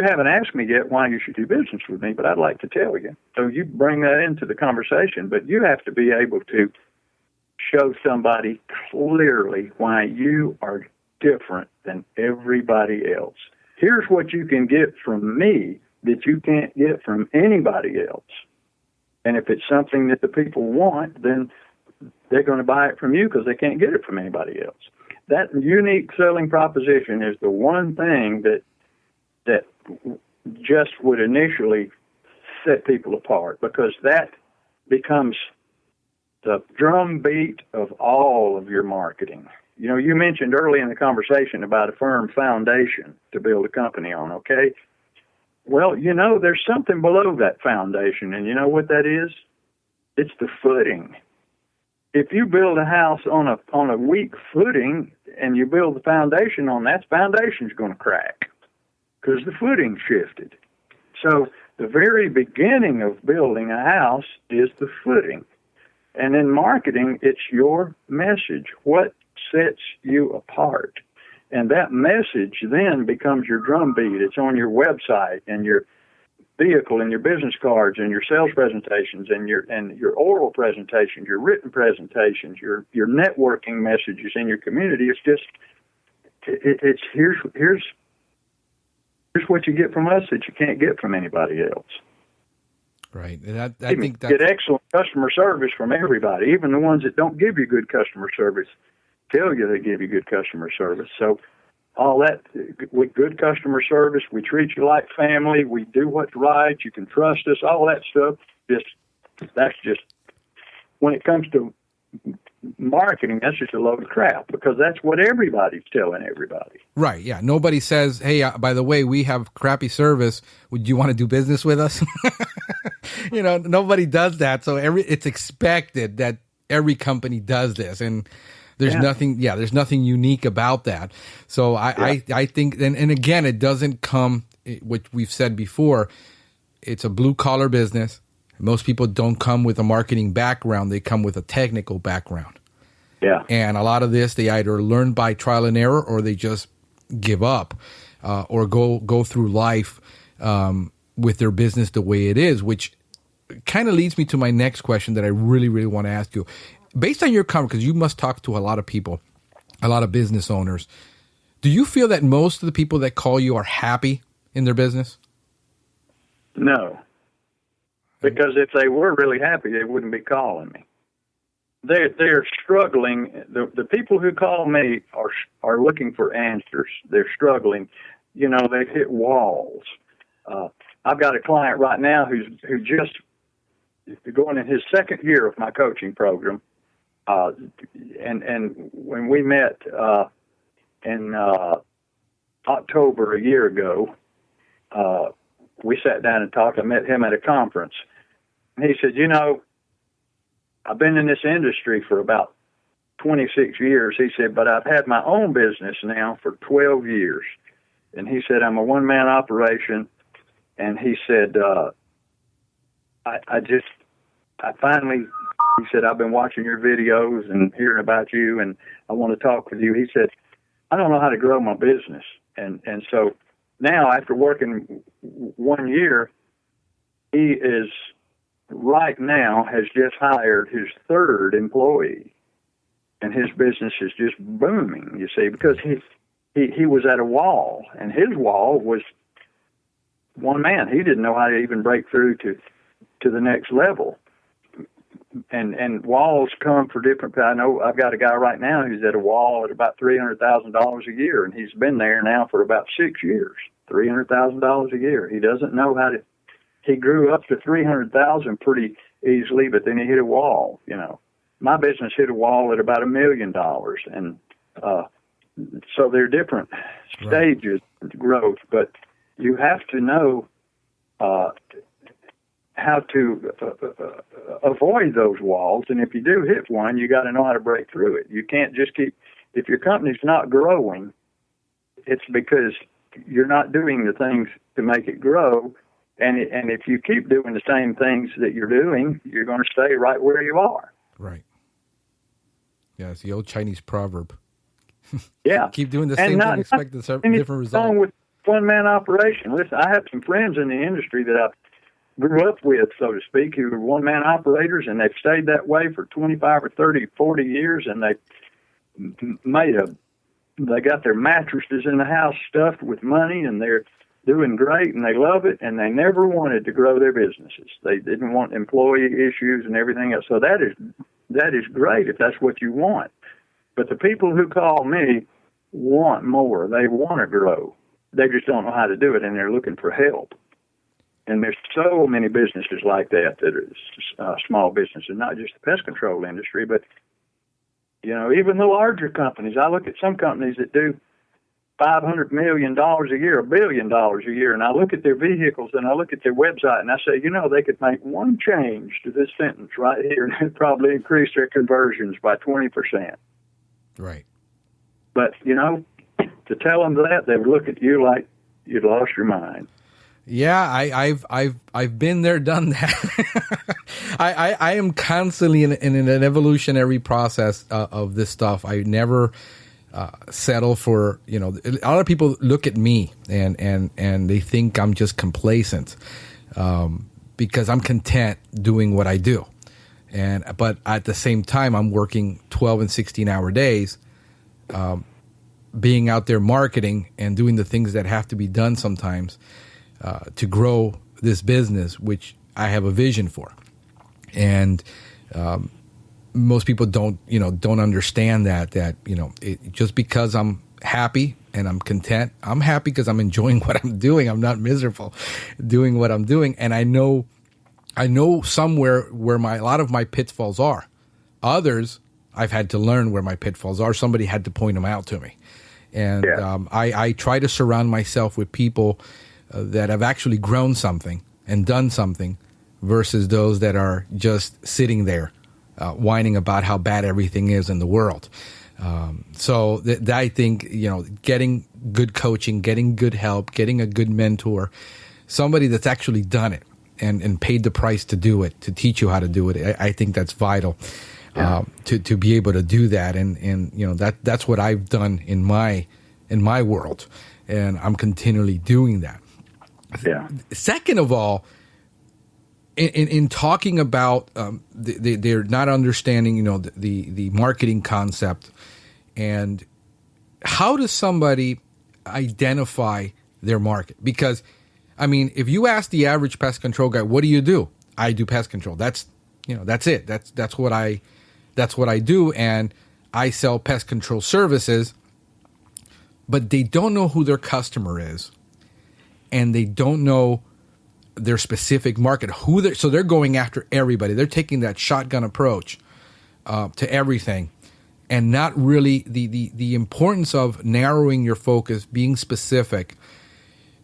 [SPEAKER 2] haven't asked me yet why you should do business with me, but I'd like to tell you. So you bring that into the conversation, but you have to be able to show somebody clearly why you are different than everybody else. Here's what you can get from me that you can't get from anybody else. And if it's something that the people want, then they're going to buy it from you because they can't get it from anybody else. That unique selling proposition is the one thing that just would initially set people apart, because that becomes the drumbeat of all of your marketing. You mentioned early in the conversation about a firm foundation to build a company on, okay? Well, there's something below that foundation, and you know what that is? It's the footing. If you build a house on a weak footing and you build the foundation on that, the foundation's going to crack because the footing shifted. So the very beginning of building a house is the footing. And in marketing, it's your message, what sets you apart. And that message then becomes your drumbeat. It's on your website and your vehicle and your business cards and your sales presentations and your oral presentations, your written presentations, your networking messages in your community. It's just here's what you get from us that you can't get from anybody else.
[SPEAKER 1] Right. And I think that
[SPEAKER 2] get excellent customer service from everybody, even the ones that don't give you good customer service tell you they give you good customer service. So all that, with good customer service, we treat you like family, we do what's right, you can trust us, all that stuff, that's just, when it comes to marketing, that's just a load of crap, because that's what everybody's telling everybody.
[SPEAKER 1] Right, yeah. Nobody says, hey, by the way, we have crappy service. Would you want to do business with us? Nobody does that. So it's expected that every company does this. And there's nothing unique about that. So I think, and again, it doesn't come, what we've said before, it's a blue collar business. Most people don't come with a marketing background. They come with a technical background.
[SPEAKER 2] Yeah.
[SPEAKER 1] And a lot of this, they either learn by trial and error, or they just give up, or go through life with their business the way it is, which kind of leads me to my next question that I really, really want to ask you. Based on your comment, because you must talk to a lot of people, a lot of business owners, do you feel that most of the people that call you are happy in their business?
[SPEAKER 2] No. Because if they were really happy, they wouldn't be calling me. They're struggling. The people who call me are looking for answers. They're struggling. You know, they've hit walls. I've got a client right now who just going in his second year of my coaching program. And when we met in October a year ago, we sat down and talked. I met him at a conference. And he said, you know, I've been in this industry for about 26 years. He said, but I've had my own business now for 12 years. And he said, I'm a one-man operation. And he said, I finally, he said, I've been watching your videos and hearing about you, and I want to talk with you. He said, I don't know how to grow my business. And so now, after working 1 year, he is right now has just hired his third employee, and his business is just booming, you see, because he was at a wall, and his wall was one man. He didn't know how to even break through to the next level. And walls come for different. I know I've got a guy right now who's at a wall at about $300,000 a year, and he's been there now for about 6 years. $300,000 a year. He doesn't know how to. He grew up to 300,000 pretty easily, but then he hit a wall. You know, my business hit a wall at about $1 million, and so there are different stages of growth. But you have to know how to avoid those walls, and if you do hit one, you got to know how to break through it. You can't just keep. If your company's not growing, it's because you're not doing the things to make it grow. And if you keep doing the same things that you're doing, you're going to stay right where you are.
[SPEAKER 1] Right. Yeah, it's the old Chinese proverb.
[SPEAKER 2] Yeah.
[SPEAKER 1] Keep doing the same thing, expect a different result.
[SPEAKER 2] With one-man operation. Listen, I have some friends in the industry that I grew up with, so to speak, who were one-man operators, and they've stayed that way for 25 or 30, 40 years, and they got their mattresses in the house stuffed with money, and they're doing great, and they love it, and they never wanted to grow their businesses. They didn't want employee issues and everything else. So that is great if that's what you want. But the people who call me want more. They want to grow. They just don't know how to do it, and they're looking for help. And there's so many businesses like that are small businesses, not just the pest control industry, but you know, even the larger companies. I look at some companies that do $500 million a year, $1 billion a year, and I look at their vehicles and I look at their website and I say, you know, they could make one change to this sentence right here and it'd probably increase their conversions by 20%.
[SPEAKER 1] Right.
[SPEAKER 2] But, you know, to tell them that, they would look at you like you'd lost your mind.
[SPEAKER 1] Yeah, I've been there, done that. I am constantly in an evolutionary process of this stuff. I never settle for, you know, a lot of people look at me and they think I'm just complacent because I'm content doing what I do. But at the same time, I'm working 12 and 16-hour days, being out there marketing and doing the things that have to be done sometimes to grow this business, which I have a vision for. And most people don't understand that just because I'm happy and I'm content, I'm happy because I'm enjoying what I'm doing. I'm not miserable doing what I'm doing. And I know somewhere where a lot of my pitfalls are. Others, I've had to learn where my pitfalls are. Somebody had to point them out to me. And I try to surround myself with people that have actually grown something and done something versus those that are just sitting there whining about how bad everything is in the world. So I think, you know, getting good coaching, getting good help, getting a good mentor, somebody that's actually done it and paid the price to do it, to teach you how to do it, I think that's vital. to be able to do that. And that's what I've done in my world, and I'm continually doing that.
[SPEAKER 2] Yeah.
[SPEAKER 1] Second of all, in talking about they're not understanding, the marketing concept, and how does somebody identify their market? Because, I mean, if you ask the average pest control guy, what do you do? I do pest control. That's it. That's what I do, and I sell pest control services. But they don't know who their customer is, and they don't know their specific market. So they're going after everybody. They're taking that shotgun approach to everything, and not really the importance of narrowing your focus, being specific.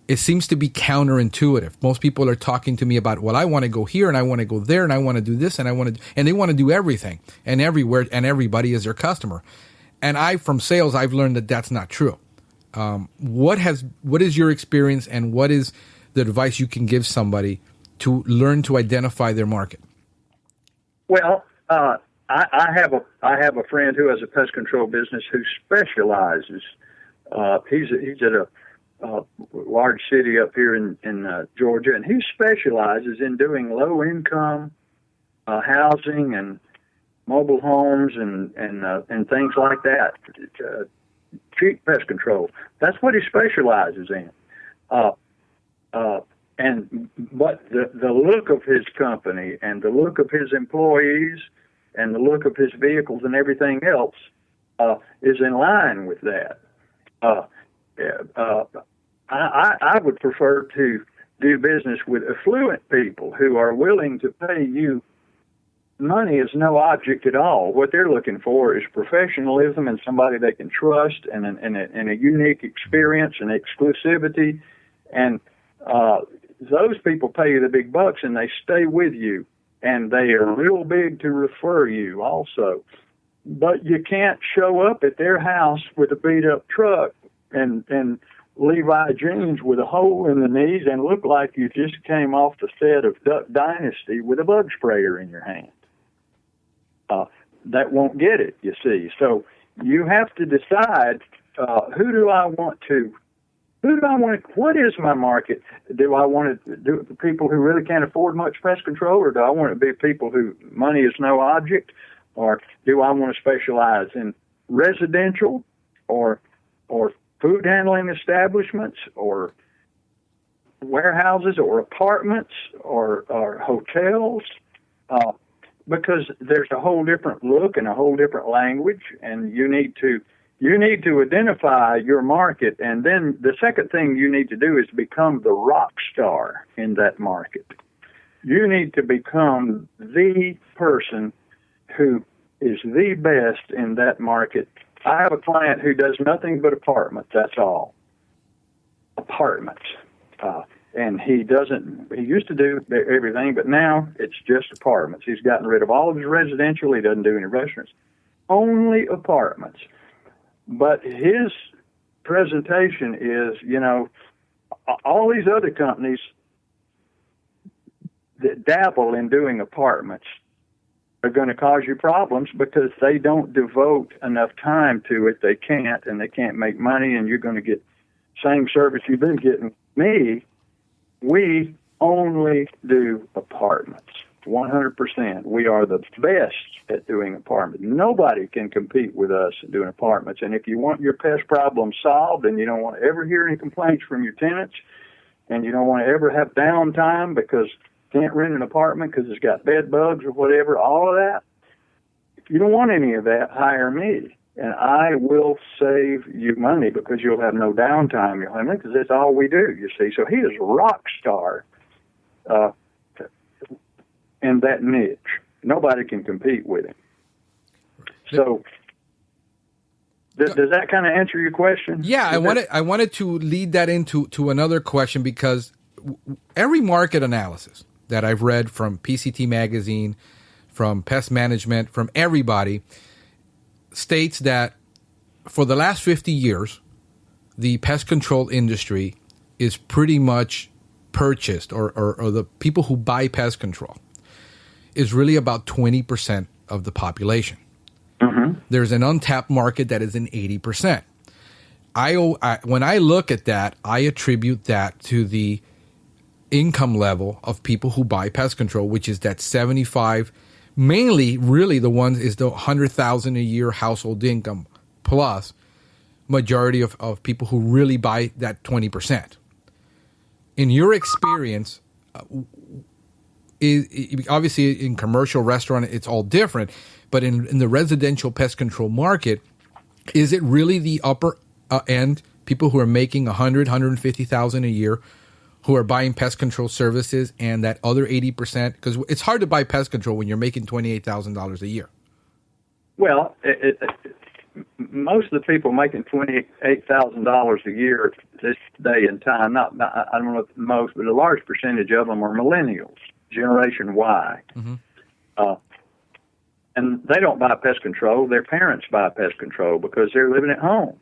[SPEAKER 1] It seems to be counterintuitive. Most people are talking to me about, well, I want to go here and I want to go there and I want to do this and they want to do everything and everywhere, and everybody is their customer. And from sales, I've learned that that's not true. What is your experience, and what is the advice you can give somebody to learn to identify their market?
[SPEAKER 2] Well, I have a friend who has a pest control business who specializes. He's at a large city up here in Georgia, and he specializes in doing low income housing and mobile homes and things like that. Cheap pest control. That's what he specializes in. But the look of his company and the look of his employees and the look of his vehicles and everything else is in line with that. I would prefer to do business with affluent people who are willing to pay you. Money is no object at all. What they're looking for is professionalism and somebody they can trust, and a unique experience and exclusivity. And those people pay you the big bucks, and they stay with you, and they are real big to refer you also. But you can't show up at their house with a beat-up truck and Levi jeans with a hole in the knees and look like you just came off the set of Duck Dynasty with a bug sprayer in your hand. That won't get it, you see. So you have to decide, what is my market? Do I want to do it for people who really can't afford much pest control, or do I want it to be people who money is no object, or do I want to specialize in residential or food handling establishments or warehouses or apartments or hotels? Because there's a whole different look and a whole different language, and you need to identify your market. And then the second thing you need to do is become the rock star in that market. You need to become the person who is the best in that market. I have a client who does nothing but apartments. That's all. Apartments. And he used to do everything, but now it's just apartments. He's gotten rid of all of his residential. He doesn't do any restaurants. Only apartments. But his presentation is, all these other companies that dabble in doing apartments are going to cause you problems because they don't devote enough time to it. They can't, and they can't make money, and you're going to get same service you've been getting me. We only do apartments, 100%. We are the best at doing apartments. Nobody can compete with us at doing apartments. And if you want your pest problem solved and you don't want to ever hear any complaints from your tenants, and you don't want to ever have downtime because you can't rent an apartment because it's got bed bugs or whatever, all of that, if you don't want any of that, hire me. And I will save you money because you'll have no downtime. You'll have because that's all we do, you see. So he is a rock star in that niche. Nobody can compete with him. So does that kind of answer your question?
[SPEAKER 1] Yeah, I wanted to lead that into another question, because every market analysis that I've read from PCT Magazine, from Pest Management, from everybody, states that for the last 50 years, the pest control industry is pretty much purchased, or the people who buy pest control is really about 20% of the population.
[SPEAKER 2] Mm-hmm.
[SPEAKER 1] There's an untapped market that is in 80%. When I look at that, I attribute that to the income level of people who buy pest control, which is that 75, mainly really the ones is the 100,000 a year household income plus majority of people who really buy that 20%. In your experience, obviously in commercial restaurant, it's all different, but in the residential pest control market, is it really the upper end, people who are making 100, 150,000 a year, who are buying pest control services, and that other 80%? Because it's hard to buy pest control when you're making $28,000 a year.
[SPEAKER 2] Well, most of the people making $28,000 a year this day and time, I don't know if most, but a large percentage of them are millennials, Generation Y.
[SPEAKER 1] Mm-hmm.
[SPEAKER 2] And they don't buy pest control. Their parents buy pest control because they're living at home.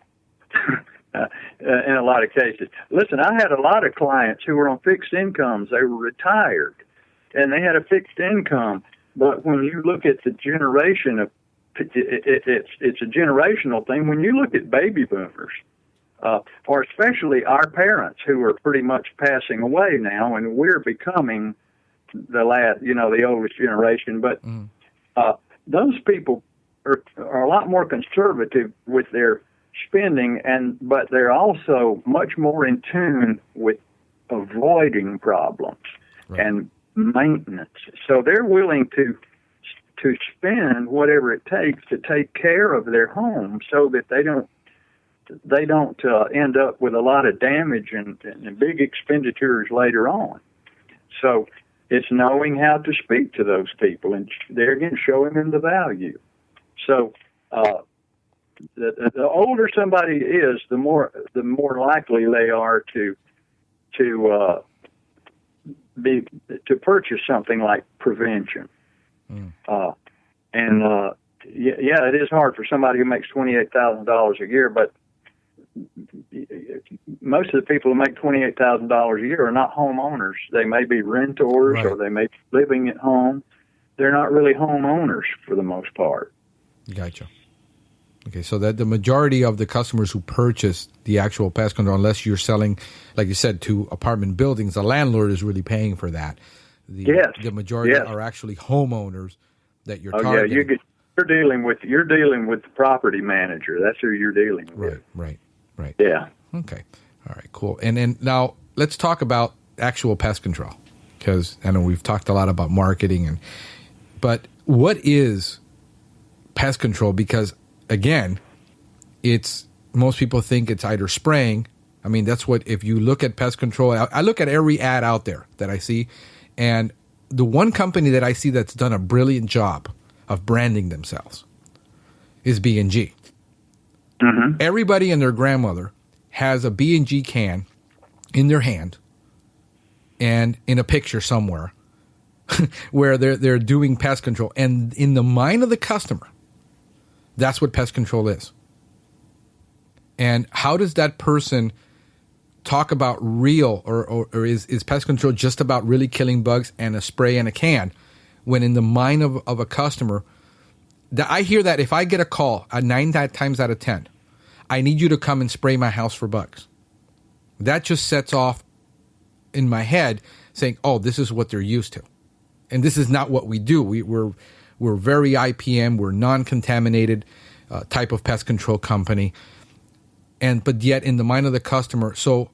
[SPEAKER 2] In a lot of cases. Listen, I had a lot of clients who were on fixed incomes. They were retired, and they had a fixed income. But when you look at the generation of, it's a generational thing. When you look at baby boomers, or especially our parents who are pretty much passing away now, and we're becoming the oldest generation. But those people are a lot more conservative with their spending, but they're also much more in tune with avoiding problems and maintenance. So they're willing to spend whatever it takes to take care of their home, so that they don't end up with a lot of damage and big expenditures later on. So it's knowing how to speak to those people, and there again, showing them the value. So the older somebody is, the more likely they are to purchase something like prevention. It is hard for somebody who makes $28,000 a year, but most of the people who make $28,000 a year are not homeowners. They may be renters, or they may be living at home. They're not really homeowners for the most part.
[SPEAKER 1] Gotcha. Okay, so that the majority of the customers who purchase the actual pest control, unless you're selling, like you said, to apartment buildings, the landlord is really paying for that. The majority are actually homeowners that you're targeting.
[SPEAKER 2] Yeah, you're dealing with the property manager. That's who you're dealing with.
[SPEAKER 1] Right.
[SPEAKER 2] Yeah.
[SPEAKER 1] Okay. All right. Cool. And now let's talk about actual pest control, because I know we've talked a lot about marketing, but what is pest control? Because again, most people think it's either spraying. I mean, that's what, if you look at pest control, I look at every ad out there that I see, and the one company that I see that's done a brilliant job of branding themselves is B&G.
[SPEAKER 2] Mm-hmm.
[SPEAKER 1] Everybody and their grandmother has a B&G can in their hand and in a picture somewhere where they're doing pest control. And in the mind of the customer, that's what pest control is. And how does that person talk about real, or is pest control just about really killing bugs and a spray and a can, when in the mind of a customer, that I hear that if I get a call at 9 times out of 10, I need you to come and spray my house for bugs, that just sets off in my head saying, oh, this is what they're used to. And this is not what we do. We're very IPM, we're non-contaminated type of pest control company. But yet in the mind of the customer, so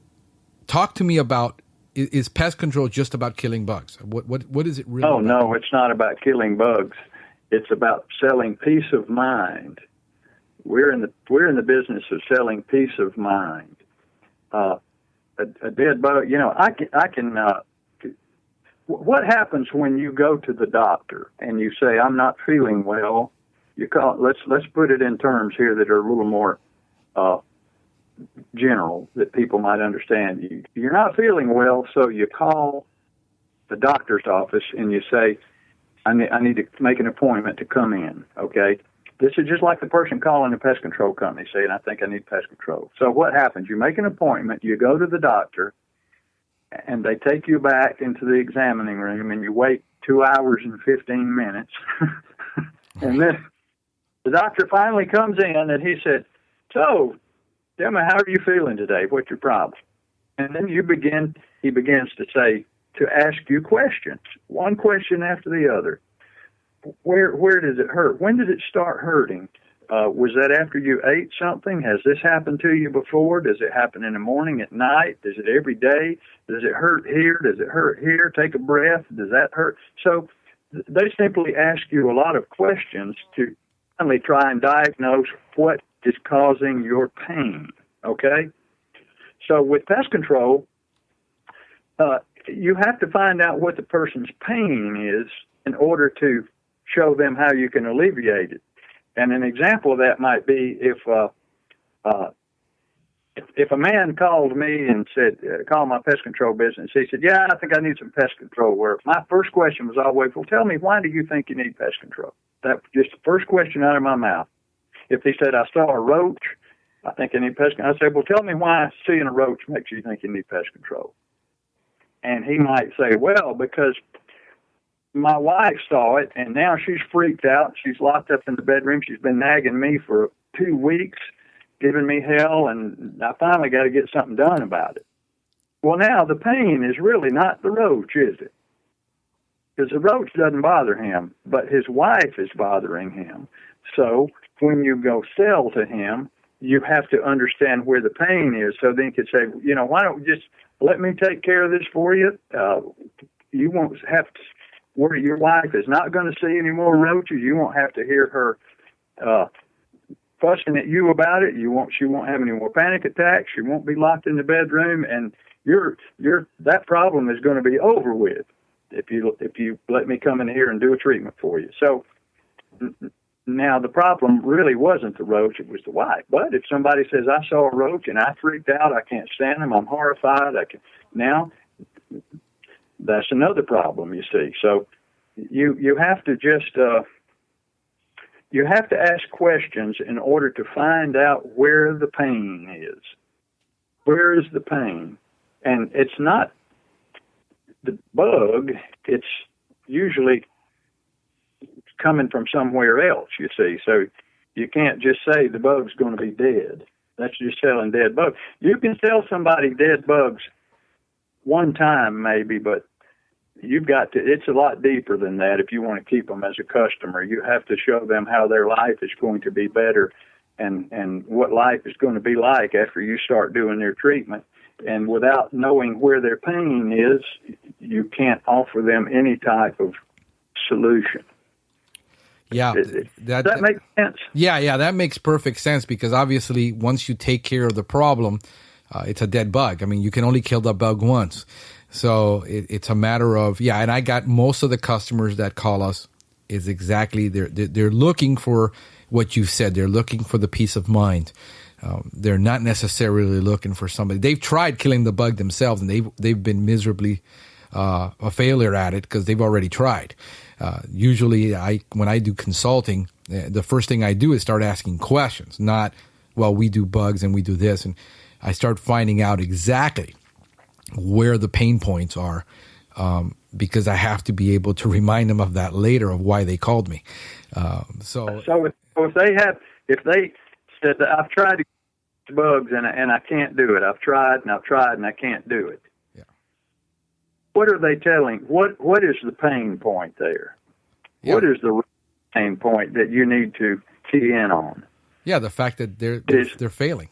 [SPEAKER 1] talk to me about, is pest control just about killing bugs? What is it really? Oh,
[SPEAKER 2] no, it's not about killing bugs. It's about selling peace of mind. We're in the business of selling peace of mind. A dead bug, I can. What happens when you go to the doctor and you say, I'm not feeling well? You call. Let's put it in terms here that are a little more general, that people might understand. You're not feeling well, so you call the doctor's office and you say, I need to make an appointment to come in, okay? This is just like the person calling the pest control company saying, I think I need pest control. So what happens? You make an appointment, you go to the doctor, and they take you back into the examining room, and you wait 2 hours and 15 minutes. And then the doctor finally comes in and he said, "So, tell me, how are you feeling today? What's your problem?" And then he begins to ask you questions, one question after the other. Where does it hurt? When did it start hurting? Was that after you ate something? Has this happened to you before? Does it happen in the morning, at night? Does it every day? Does it hurt here? Does it hurt here? Take a breath. Does that hurt? So they simply ask you a lot of questions to finally try and diagnose what is causing your pain, okay? So with pest control, you have to find out what the person's pain is in order to show them how you can alleviate it. And an example of that might be if a man called me and said, called my pest control business, he said, "Yeah, I think I need some pest control work." My first question was always, "Well, tell me, why do you think you need pest control?" That was just the first question out of my mouth. If he said, "I saw a roach, I think I need pest control," I said, "Well, tell me why seeing a roach makes you think you need pest control." And he might say, "Well, because my wife saw it, and now she's freaked out. She's locked up in the bedroom. She's been nagging me for 2 weeks, giving me hell, and I finally got to get something done about it." Well, now the pain is really not the roach, is it? Because the roach doesn't bother him, but his wife is bothering him. So when you go sell to him, you have to understand where the pain is. So then you could say, "Why don't you just let me take care of this for you? You won't have to, where your wife is not going to see any more roaches. You won't have to hear her fussing at you about it. She won't have any more panic attacks. She won't be locked in the bedroom, and that problem is going to be over with if you let me come in here and do a treatment for you." So now the problem really wasn't the roach; it was the wife. But if somebody says, "I saw a roach and I freaked out, I can't stand them, I'm horrified," now that's another problem, you see. So you have to just you have to ask questions in order to find out where the pain is. Where is the pain? And it's not the bug, it's usually coming from somewhere else, you see. So you can't just say the bug's going to be dead. That's just selling dead bugs. You can sell somebody dead bugs one time maybe, but it's a lot deeper than that. If you want to keep them as a customer, you have to show them how their life is going to be better and what life is going to be like after you start doing their treatment. And without knowing where their pain is, you can't offer them any type of solution.
[SPEAKER 1] Yeah.
[SPEAKER 2] Does that make sense?
[SPEAKER 1] Yeah, that makes perfect sense, because obviously once you take care of the problem, it's a dead bug. I mean, you can only kill the bug once. So it's a matter of, and I got most of the customers that call us is exactly, they're looking for what you said. They're looking for the peace of mind. They're not necessarily looking for somebody. They've tried killing the bug themselves, and they've been miserably a failure at it because they've already tried. Usually when I do consulting, the first thing I do is start asking questions, not, well, we do bugs and we do this. And I start finding out exactly where the pain points are, because I have to be able to remind them of that later, of why they called me. So if they said that I've tried to get bugs and I can't do it, I've tried and I can't do it. Yeah.
[SPEAKER 2] What are they telling? What is the pain point there? Yeah. What is the pain point that you need to key in on?
[SPEAKER 1] Yeah, the fact that they're failing.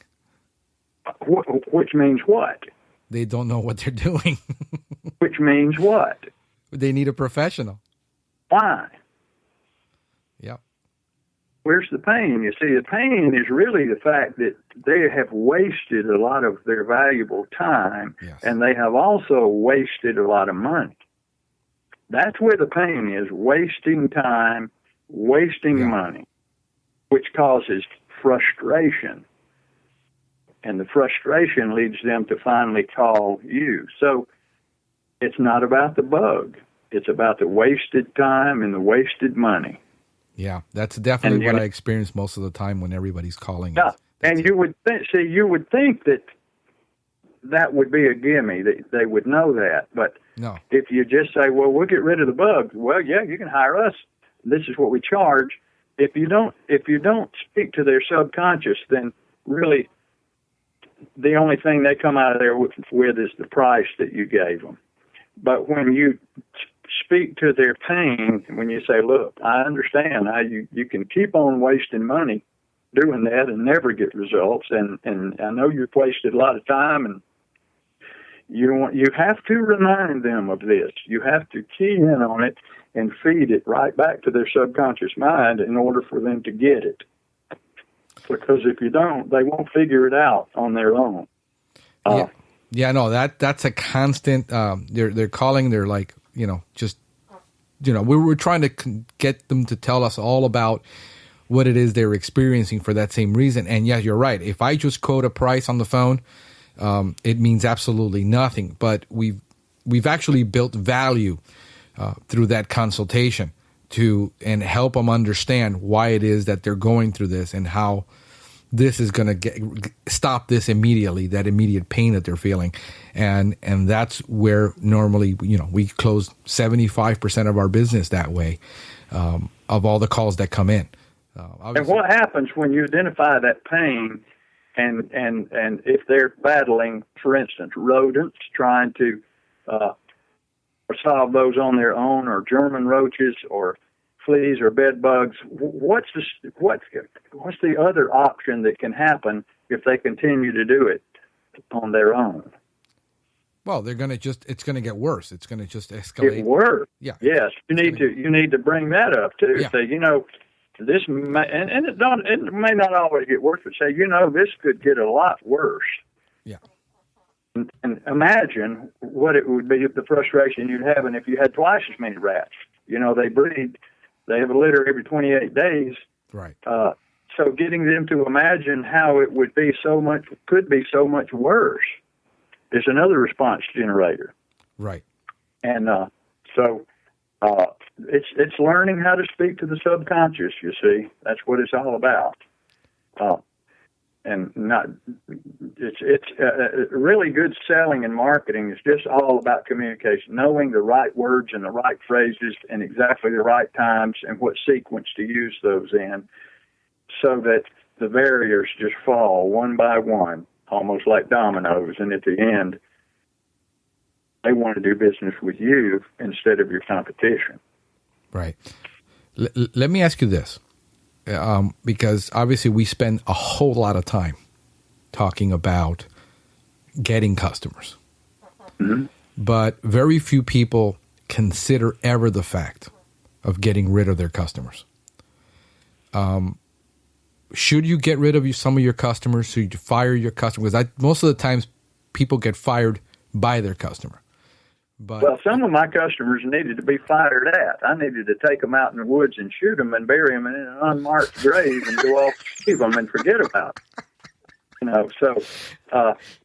[SPEAKER 2] Which means what?
[SPEAKER 1] They don't know what they're doing.
[SPEAKER 2] Which means what?
[SPEAKER 1] They need a professional.
[SPEAKER 2] Why?
[SPEAKER 1] Yep.
[SPEAKER 2] Where's the pain? You see, the pain is really the fact that they have wasted a lot of their valuable time, yes, and they have also wasted a lot of money. That's where the pain is, wasting time, wasting money, which causes frustration. And the frustration leads them to finally call you. So it's not about the bug. It's about the wasted time and the wasted money.
[SPEAKER 1] Yeah, that's definitely what I experience most of the time when everybody's calling.
[SPEAKER 2] Yeah, and you would think that would be a gimme, that they would know that. But
[SPEAKER 1] no.
[SPEAKER 2] If you just say, well, we'll get rid of the bugs, well, yeah, you can hire us. This is what we charge. if you don't speak to their subconscious, then really the only thing they come out of there with is the price that you gave them. But when you speak to their pain, when you say, look, I understand how you can keep on wasting money doing that and never get results, and I know you've wasted a lot of time, and you have to remind them of this. You have to key in on it and feed it right back to their subconscious mind in order for them to get it. Because if you don't, they won't figure it out on their own.
[SPEAKER 1] No, that's a constant. They're calling. They're like, just, we're trying to get them to tell us all about what it is they're experiencing for that same reason. And yeah, you're right. If I just quote a price on the phone, it means absolutely nothing. But we've actually built value through that consultation and help them understand why it is that they're going through this and how this is going to stop this immediately, that immediate pain that they're feeling. And that's where normally, we close 75% of our business that way, of all the calls that come in.
[SPEAKER 2] And what happens when you identify that pain and if they're battling, for instance, rodents, trying to solve those on their own, or German roaches, or fleas, or bed bugs? What's the other option that can happen if they continue to do it on their own?
[SPEAKER 1] Well, it's going to get worse. It's going to just escalate.
[SPEAKER 2] Get worse.
[SPEAKER 1] Yeah.
[SPEAKER 2] Yes. You need to bring that up too.
[SPEAKER 1] Yeah.
[SPEAKER 2] Say, this may, and it may not always get worse, but say, this could get a lot worse.
[SPEAKER 1] Yeah.
[SPEAKER 2] And imagine what it would be, the frustration you'd have, and if you had twice as many rats. They breed, they have a litter every 28 days.
[SPEAKER 1] Right.
[SPEAKER 2] So getting them to imagine how it could be so much worse is another response generator.
[SPEAKER 1] Right.
[SPEAKER 2] And it's learning how to speak to the subconscious. You see, that's what it's all about. And it's really good selling and marketing is just all about communication, knowing the right words and the right phrases and exactly the right times and what sequence to use those in, so that the barriers just fall one by one, almost like dominoes. And at the end, they want to do business with you instead of your competition.
[SPEAKER 1] Right. Let me ask you this. Because obviously we spend a whole lot of time talking about getting customers,
[SPEAKER 2] mm-hmm.
[SPEAKER 1] but very few people consider ever the fact of getting rid of their customers. Should you get rid of some of your customers? Should you fire your customers? Because most of the times people get fired by their customer. But
[SPEAKER 2] some of my customers needed to be fired at. I needed to take them out in the woods and shoot them and bury them in an unmarked grave and go off and leave them and forget about them.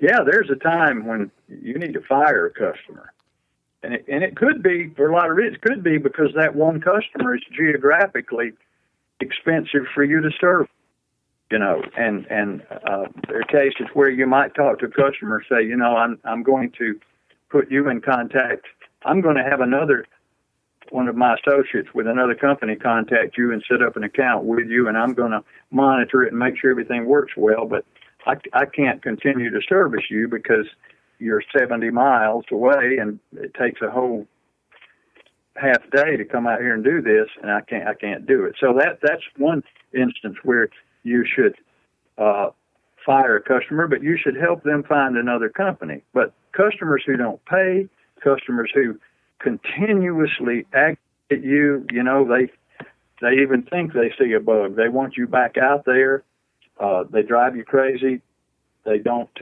[SPEAKER 2] There's a time when you need to fire a customer. And it could be, for a lot of reasons, it could be because that one customer is geographically expensive for you to serve. There are cases where you might talk to a customer, say, I'm going to put you in contact. I'm going to have one of my associates with another company contact you and set up an account with you, and I'm going to monitor it and make sure everything works well, but I can't continue to service you because you're 70 miles away and it takes a whole half day to come out here and do this, and I can't do it. So that's one instance where you should fire a customer, but you should help them find another company. But customers who don't pay, customers who continuously act at you, they even think they see a bug. They want you back out there. They drive you crazy. They don't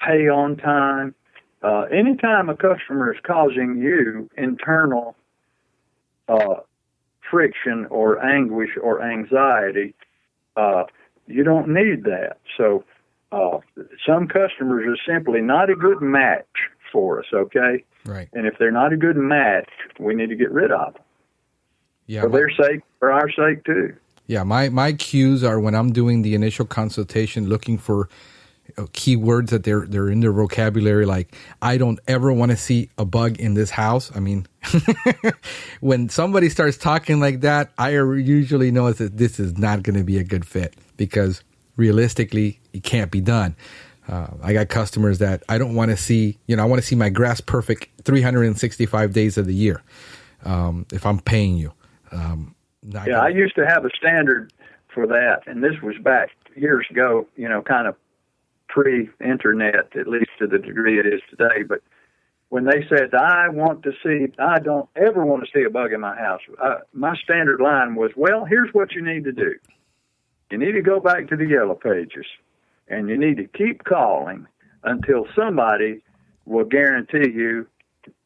[SPEAKER 2] pay on time. Anytime a customer is causing you internal friction or anguish or anxiety, you don't need that. So some customers are simply not a good match for us, okay?
[SPEAKER 1] Right.
[SPEAKER 2] And if they're not a good match, we need to get rid of them.
[SPEAKER 1] Yeah,
[SPEAKER 2] for their sake, for our sake too.
[SPEAKER 1] Yeah, my cues are when I'm doing the initial consultation, looking for keywords that they're in their vocabulary, like I don't ever want to see a bug in this house. I mean, when somebody starts talking like that, I usually know that this is not going to be a good fit, because realistically, it can't be done. I got customers that I don't want to see, I want to see my grass perfect 365 days of the year. If I'm paying you.
[SPEAKER 2] I used to have a standard for that, and this was back years ago, kind of pre-internet, at least to the degree it is today. But when they said, I don't ever want to see a bug in my house, my standard line was, well, here's what you need to do. You need to go back to the yellow pages, and you need to keep calling until somebody will guarantee you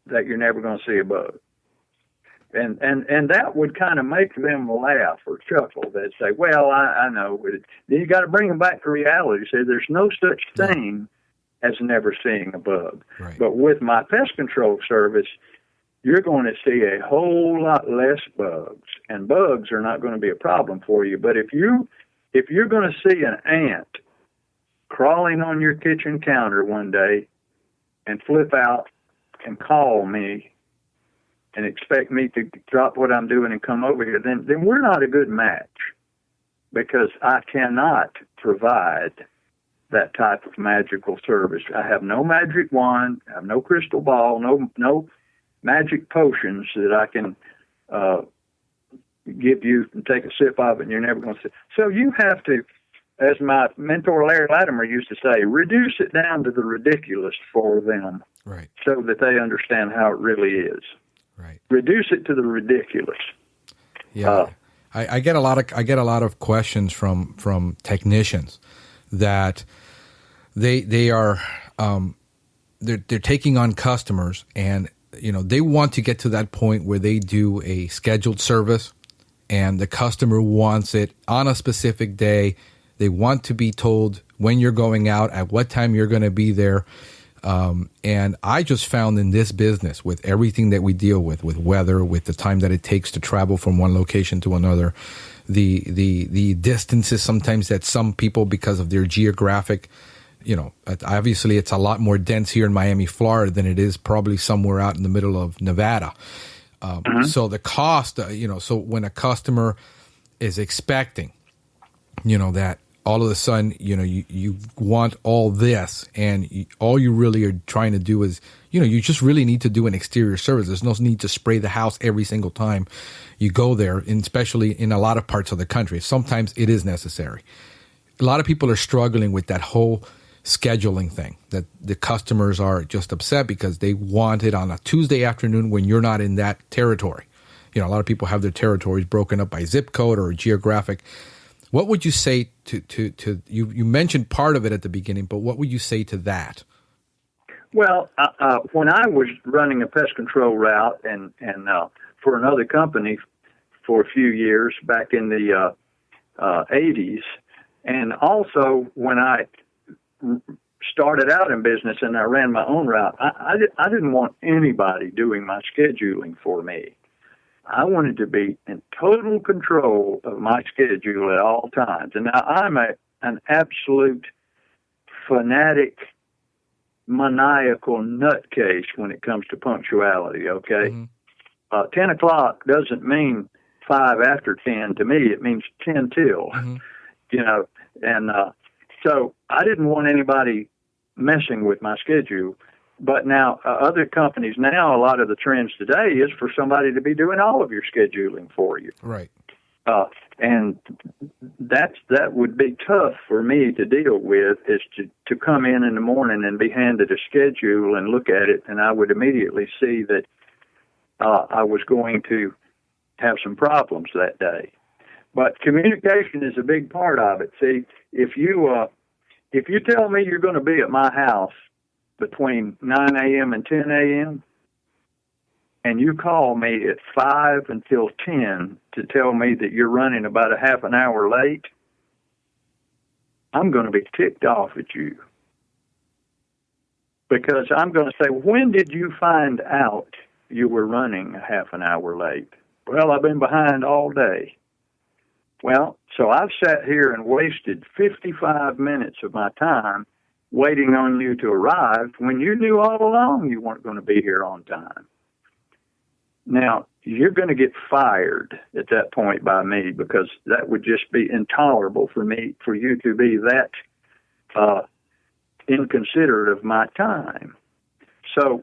[SPEAKER 2] that you're never going to see a bug. And that would kind of make them laugh or chuckle. They'd say, well, I know. Then you got to bring them back to reality. Say there's no such thing as never seeing a bug. Right. But with my pest control service, you're going to see a whole lot less bugs. And bugs are not going to be a problem for you. But if you're going to see an ant crawling on your kitchen counter one day and flip out and call me and expect me to drop what I'm doing and come over here, then we're not a good match, because I cannot provide that type of magical service. I have no magic wand, I have no crystal ball, no magic potions that I can give you and take a sip of it and you're never going to see. So you have to, as my mentor Larry Latimer used to say, reduce it down to the ridiculous for them, right, so that they understand how it really is.
[SPEAKER 1] Right.
[SPEAKER 2] Reduce it to the ridiculous.
[SPEAKER 1] Yeah, I get a lot of questions from technicians that they are they're taking on customers, and they want to get to that point where they do a scheduled service, and the customer wants it on a specific day. They want to be told when you're going out, at what time you're going to be there. And I just found in this business, with everything that we deal with weather, with the time that it takes to travel from one location to another, the distances sometimes that some people, because of their geographic, obviously it's a lot more dense here in Miami, Florida than it is probably somewhere out in the middle of Nevada. So the cost, so when a customer is expecting, that all of a sudden, you want all this, and all you really are trying to do is, you just really need to do an exterior service. There's no need to spray the house every single time you go there, and especially in a lot of parts of the country. Sometimes it is necessary. A lot of people are struggling with that whole scheduling thing, that the customers are just upset because they want it on a Tuesday afternoon when you're not in that territory. A lot of people have their territories broken up by zip code or geographic. What would you say to you mentioned part of it at the beginning, but what would you say to that?
[SPEAKER 2] Well, when I was running a pest control route and for another company for a few years back in the 80s, and also when I started out in business and I ran my own route, I didn't want anybody doing my scheduling for me. I wanted to be in total control of my schedule at all times. And now I'm an absolute fanatic, maniacal nutcase when it comes to punctuality, okay? Mm-hmm. 10 o'clock doesn't mean 5 after 10 to me. It means 10 till, and so I didn't want anybody messing with my schedule. But now, other companies now, a lot of the trends today is for somebody to be doing all of your scheduling for you.
[SPEAKER 1] Right.
[SPEAKER 2] And that would be tough for me to deal with, is to come in the morning and be handed a schedule and look at it, and I would immediately see that I was going to have some problems that day. But communication is a big part of it. See, if you tell me you're going to be at my house between 9 a.m. and 10 a.m., and you call me at 5 until 10 to tell me that you're running about a half an hour late, I'm going to be ticked off at you. Because I'm going to say, when did you find out you were running a half an hour late? Well, I've been behind all day. Well, so I've sat here and wasted 55 minutes of my time waiting on you to arrive when you knew all along you weren't going to be here on time. Now, you're going to get fired at that point by me, because that would just be intolerable for you to be that inconsiderate of my time. So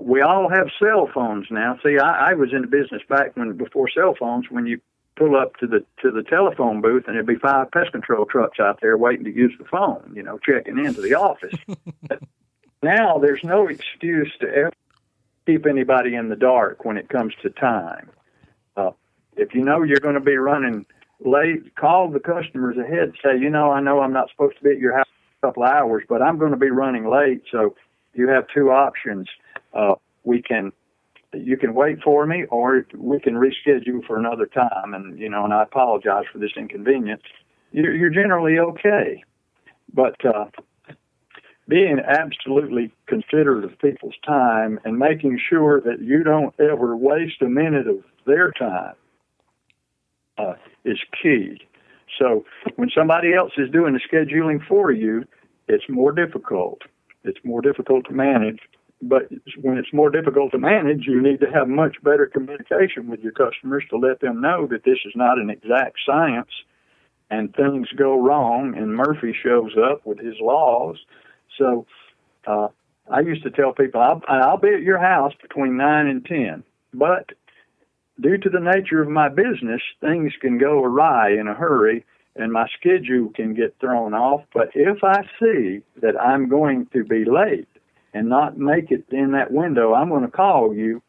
[SPEAKER 2] we all have cell phones now. See, I was in the business back before cell phones, when you pull up to the telephone booth and there'd be 5 pest control trucks out there waiting to use the phone, checking into the office. Now there's no excuse to ever keep anybody in the dark when it comes to time. If you know you're going to be running late, call the customers ahead. Say, I know I'm not supposed to be at your house in a couple of hours, but I'm going to be running late, so you have 2 options. You can wait for me, or we can reschedule for another time. And I apologize for this inconvenience. You're generally okay, but being absolutely considerate of people's time and making sure that you don't ever waste a minute of their time is key. So when somebody else is doing the scheduling for you, it's more difficult. It's more difficult to manage. But when it's more difficult to manage, you need to have much better communication with your customers to let them know that this is not an exact science, and things go wrong, and Murphy shows up with his laws. So I used to tell people, I'll be at your house between 9 and 10, but due to the nature of my business, things can go awry in a hurry, and my schedule can get thrown off. But if I see that I'm going to be late and not make it in that window, I'm going to call you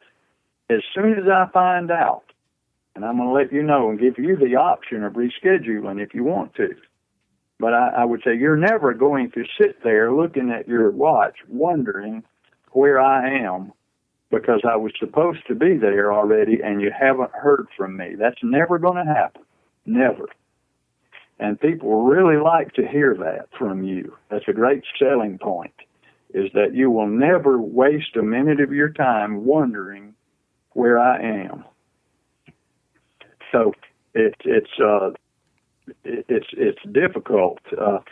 [SPEAKER 2] as soon as I find out. And I'm going to let you know and give you the option of rescheduling if you want to. But I would say you're never going to sit there looking at your watch wondering where I am because I was supposed to be there already and you haven't heard from me. That's never going to happen. Never. And people really like to hear that from you. That's a great selling point, is that you will never waste a minute of your time wondering where I am. So it's difficult to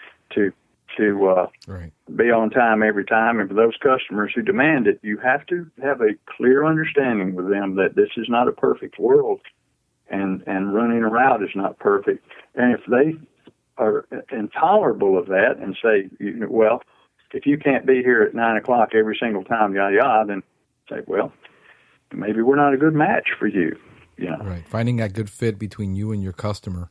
[SPEAKER 1] right.
[SPEAKER 2] be on time every time. And for those customers who demand it, you have to have a clear understanding with them that this is not a perfect world, and running a route is not perfect. And if they are intolerable of that and say, well, if you can't be here at 9 o'clock every single time, yada, yada, then say, well, maybe we're not a good match for you.
[SPEAKER 1] Right. Finding that good fit between you and your customer.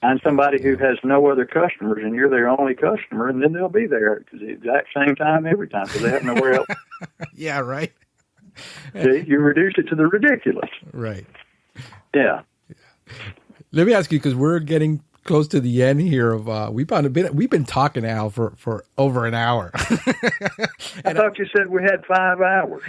[SPEAKER 2] Find somebody who has no other customers and you're their only customer, and then they'll be there at the exact same time every time because they have nowhere else.
[SPEAKER 1] Yeah, right.
[SPEAKER 2] See, you reduce it to the ridiculous.
[SPEAKER 1] Right.
[SPEAKER 2] Yeah.
[SPEAKER 1] Let me ask you, because we're getting close to the end here of we've been talking now for over an hour.
[SPEAKER 2] I thought you said we had 5 hours.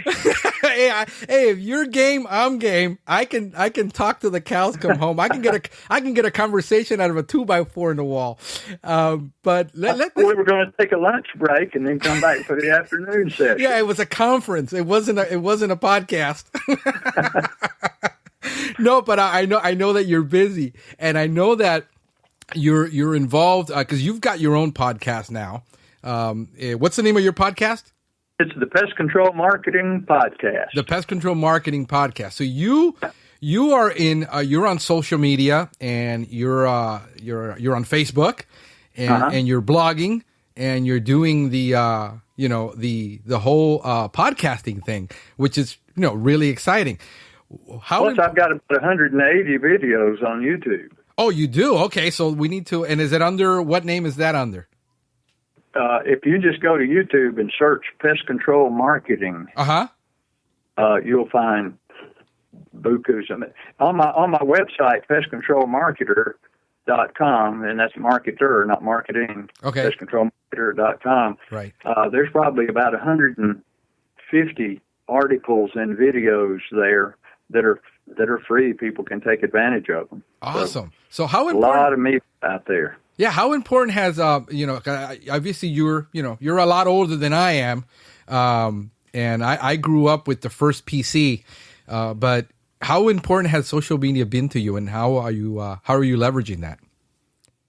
[SPEAKER 1] Hey, if you're game, I'm game. I can talk till the cows come home. I can get a conversation out of a 2x4 in the wall. But we
[SPEAKER 2] were going to take a lunch break and then come back for the afternoon session.
[SPEAKER 1] Yeah, it was a conference. It wasn't a podcast. No, but I know that you're busy, and I know that you're involved because you've got your own podcast now. What's the name of your podcast?
[SPEAKER 2] It's the Pest Control Marketing Podcast.
[SPEAKER 1] The Pest Control Marketing Podcast. So you are you're on social media, and you're on Facebook, and you're blogging, and you're doing the whole podcasting thing, which is really exciting.
[SPEAKER 2] Plus, I've got about 180 videos on YouTube.
[SPEAKER 1] Oh, you do? Okay, so we need to. And is it under what name is that under?
[SPEAKER 2] If you just go to YouTube and search Pest Control Marketing, you'll find bukus. On my website, pestcontrolmarketer.com, and that's marketer, not marketing.
[SPEAKER 1] Okay.
[SPEAKER 2] Pestcontrolmarketer.com.
[SPEAKER 1] Right.
[SPEAKER 2] There's probably about 150 articles and videos there that are free. People can take advantage of them.
[SPEAKER 1] Awesome. So how important?
[SPEAKER 2] A lot of meat out there.
[SPEAKER 1] Yeah. How important has obviously you're a lot older than I am, and I grew up with the first PC. But how important has social media been to you, and how are you leveraging that?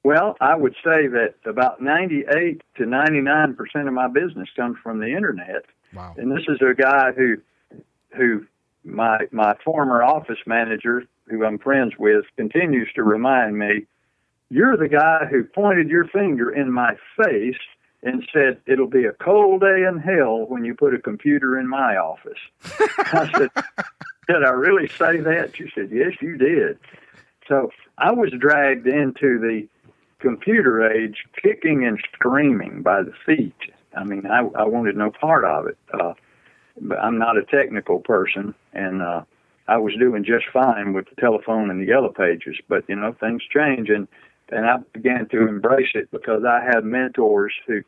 [SPEAKER 2] Well, I would say that about 98 to 99% of my business comes from the internet.
[SPEAKER 1] Wow.
[SPEAKER 2] And this is a guy who my former office manager, who I'm friends with, continues to remind me, you're the guy who pointed your finger in my face and said, it'll be a cold day in hell when you put a computer in my office. I said, did I really say that? She said, yes, you did. So I was dragged into the computer age kicking and screaming by the feet. I mean, I wanted no part of it. But I'm not a technical person, and I was doing just fine with the telephone and the yellow pages. But, things change, and I began to embrace it because I had mentors who,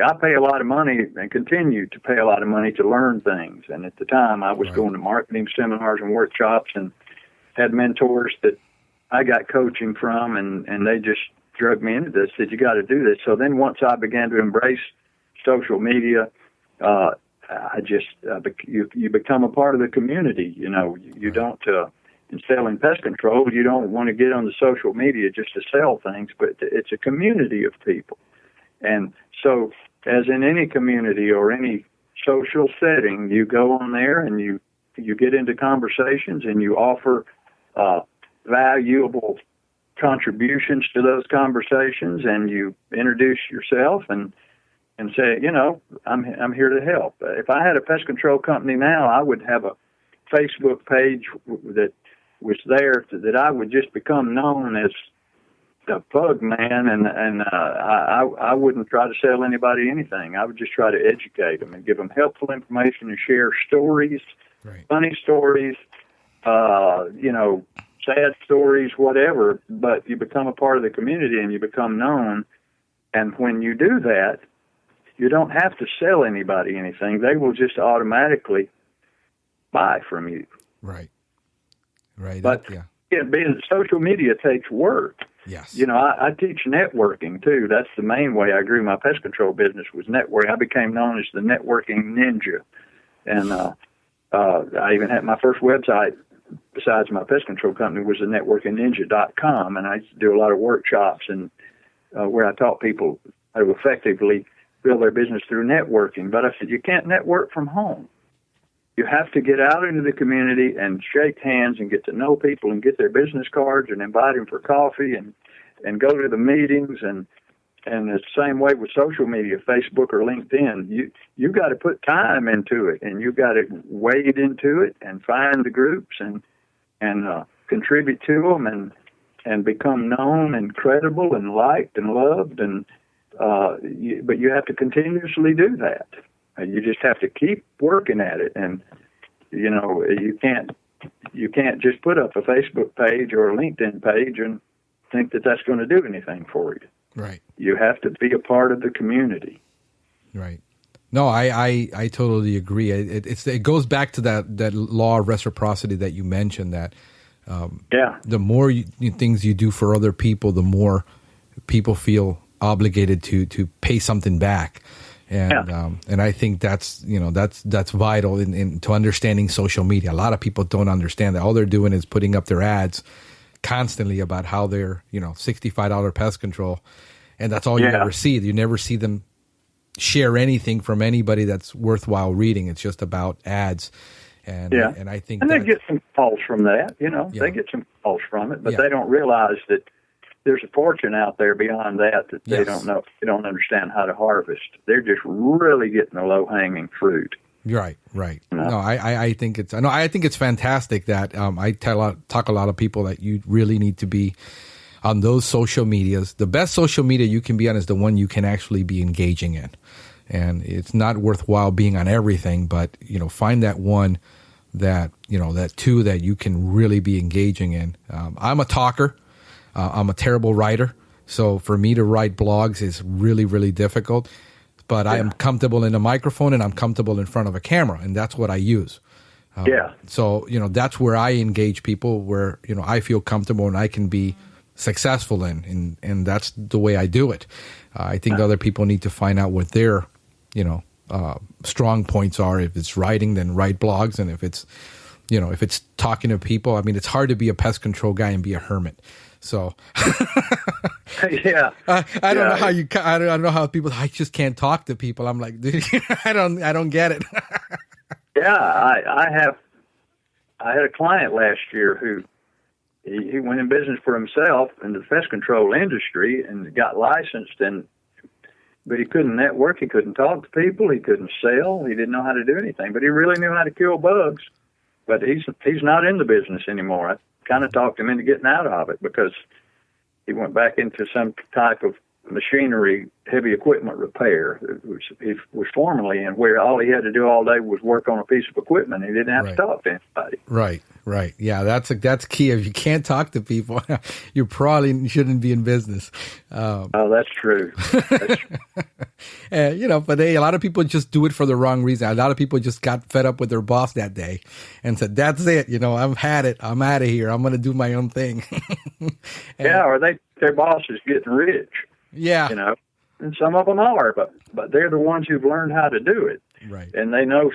[SPEAKER 2] I pay a lot of money and continue to pay a lot of money to learn things. And at the time, I was going to marketing seminars and workshops and had mentors that I got coaching from, and they just drug me into this, said, you got to do this. So then once I began to embrace social media, you become a part of the community. You don't, in selling pest control, you don't want to get on the social media just to sell things, but it's a community of people. And so as in any community or any social setting, you go on there and you get into conversations and you offer valuable contributions to those conversations, and you introduce yourself and say, I'm here to help. If I had a pest control company now, I would have a Facebook page that was there that I would just become known as the bug man, and I wouldn't try to sell anybody anything. I would just try to educate them and give them helpful information and share stories, funny stories, sad stories, whatever. But you become a part of the community and you become known. And when you do that, you don't have to sell anybody anything. They will just automatically buy from you.
[SPEAKER 1] Right.
[SPEAKER 2] But being social media takes work.
[SPEAKER 1] Yes.
[SPEAKER 2] I teach networking too. That's the main way I grew my pest control business, was networking. I became known as the networking ninja. And I even had my first website, besides my pest control company, was the networkingninja.com. And I used to do a lot of workshops and where I taught people how to effectively build their business through networking. But I said, you can't network from home. You have to get out into the community and shake hands and get to know people and get their business cards and invite them for coffee and go to the meetings. And the same way with social media, Facebook or LinkedIn, you got to put time into it, and you got to wade into it and find the groups and contribute to them and become known and credible and liked and loved. But you have to continuously do that. You just have to keep working at it, and you can't just put up a Facebook page or a LinkedIn page and think that that's going to do anything for you.
[SPEAKER 1] Right.
[SPEAKER 2] You have to be a part of the community.
[SPEAKER 1] Right. No, I totally agree. It goes back to that law of reciprocity that you mentioned. That the more things you do for other people, the more people feel obligated to pay something back. And I think that's vital to understanding social media. A lot of people don't understand that. All they're doing is putting up their ads constantly about how they're $65 pest control, and that's all you ever see. You never see them share anything from anybody that's worthwhile reading. It's just about ads. And I think
[SPEAKER 2] they get some calls from that. They get some calls from it, but they don't realize that there's a fortune out there beyond that they don't know. They don't understand how to harvest. They're just really getting the low-hanging fruit.
[SPEAKER 1] Right. No, I think it's fantastic that I talk a lot of people that you really need to be on those social medias. The best social media you can be on is the one you can actually be engaging in. And it's not worthwhile being on everything, but find that one that two that you can really be engaging in. I'm a talker. I'm a terrible writer, so for me to write blogs is really, really difficult. But I am comfortable in a microphone, and I'm comfortable in front of a camera, and that's what I use. So that's where I engage people, where I feel comfortable and I can be successful in, and that's the way I do it. I think other people need to find out what their strong points are. If it's writing, then write blogs, and if it's if it's talking to people, I mean, it's hard to be a pest control guy and be a hermit. So
[SPEAKER 2] Yeah.
[SPEAKER 1] I don't know how I don't know how people, I just can't talk to people. I'm like, dude, I don't get it.
[SPEAKER 2] Yeah. I had a client last year who he went in business for himself in the pest control industry and got licensed, but he couldn't network. He couldn't talk to people. He couldn't sell. He didn't know how to do anything, but he really knew how to kill bugs. But he's not in the business anymore. I kind of talked him into getting out of it because he went back into some type of machinery, heavy equipment repair, which he was formerly in, where all he had to do all day was work on a piece of equipment. He didn't have to talk to anybody.
[SPEAKER 1] Right. Yeah, that's key. If you can't talk to people, you probably shouldn't be in business.
[SPEAKER 2] That's true.
[SPEAKER 1] But a lot of people just do it for the wrong reason. A lot of people just got fed up with their boss that day and said, "That's it. I've had it. I'm out of here. I'm going to do my own thing."
[SPEAKER 2] Or their boss is getting rich.
[SPEAKER 1] Yeah.
[SPEAKER 2] And some of them are, but they're the ones who've learned how to do it.
[SPEAKER 1] Right.
[SPEAKER 2] And they know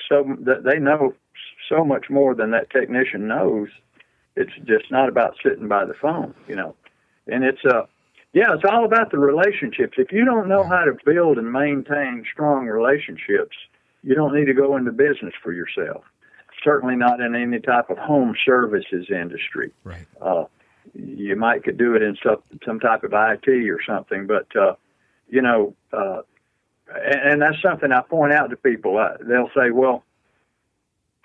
[SPEAKER 2] so much more than that technician knows. It's just not about sitting by the phone, And it's all about the relationships. If you don't know how to build and maintain strong relationships, you don't need to go into business for yourself. Certainly not in any type of home services industry.
[SPEAKER 1] Right.
[SPEAKER 2] You could do it in some type of IT or something, but and that's something I point out to people. They'll say, "Well,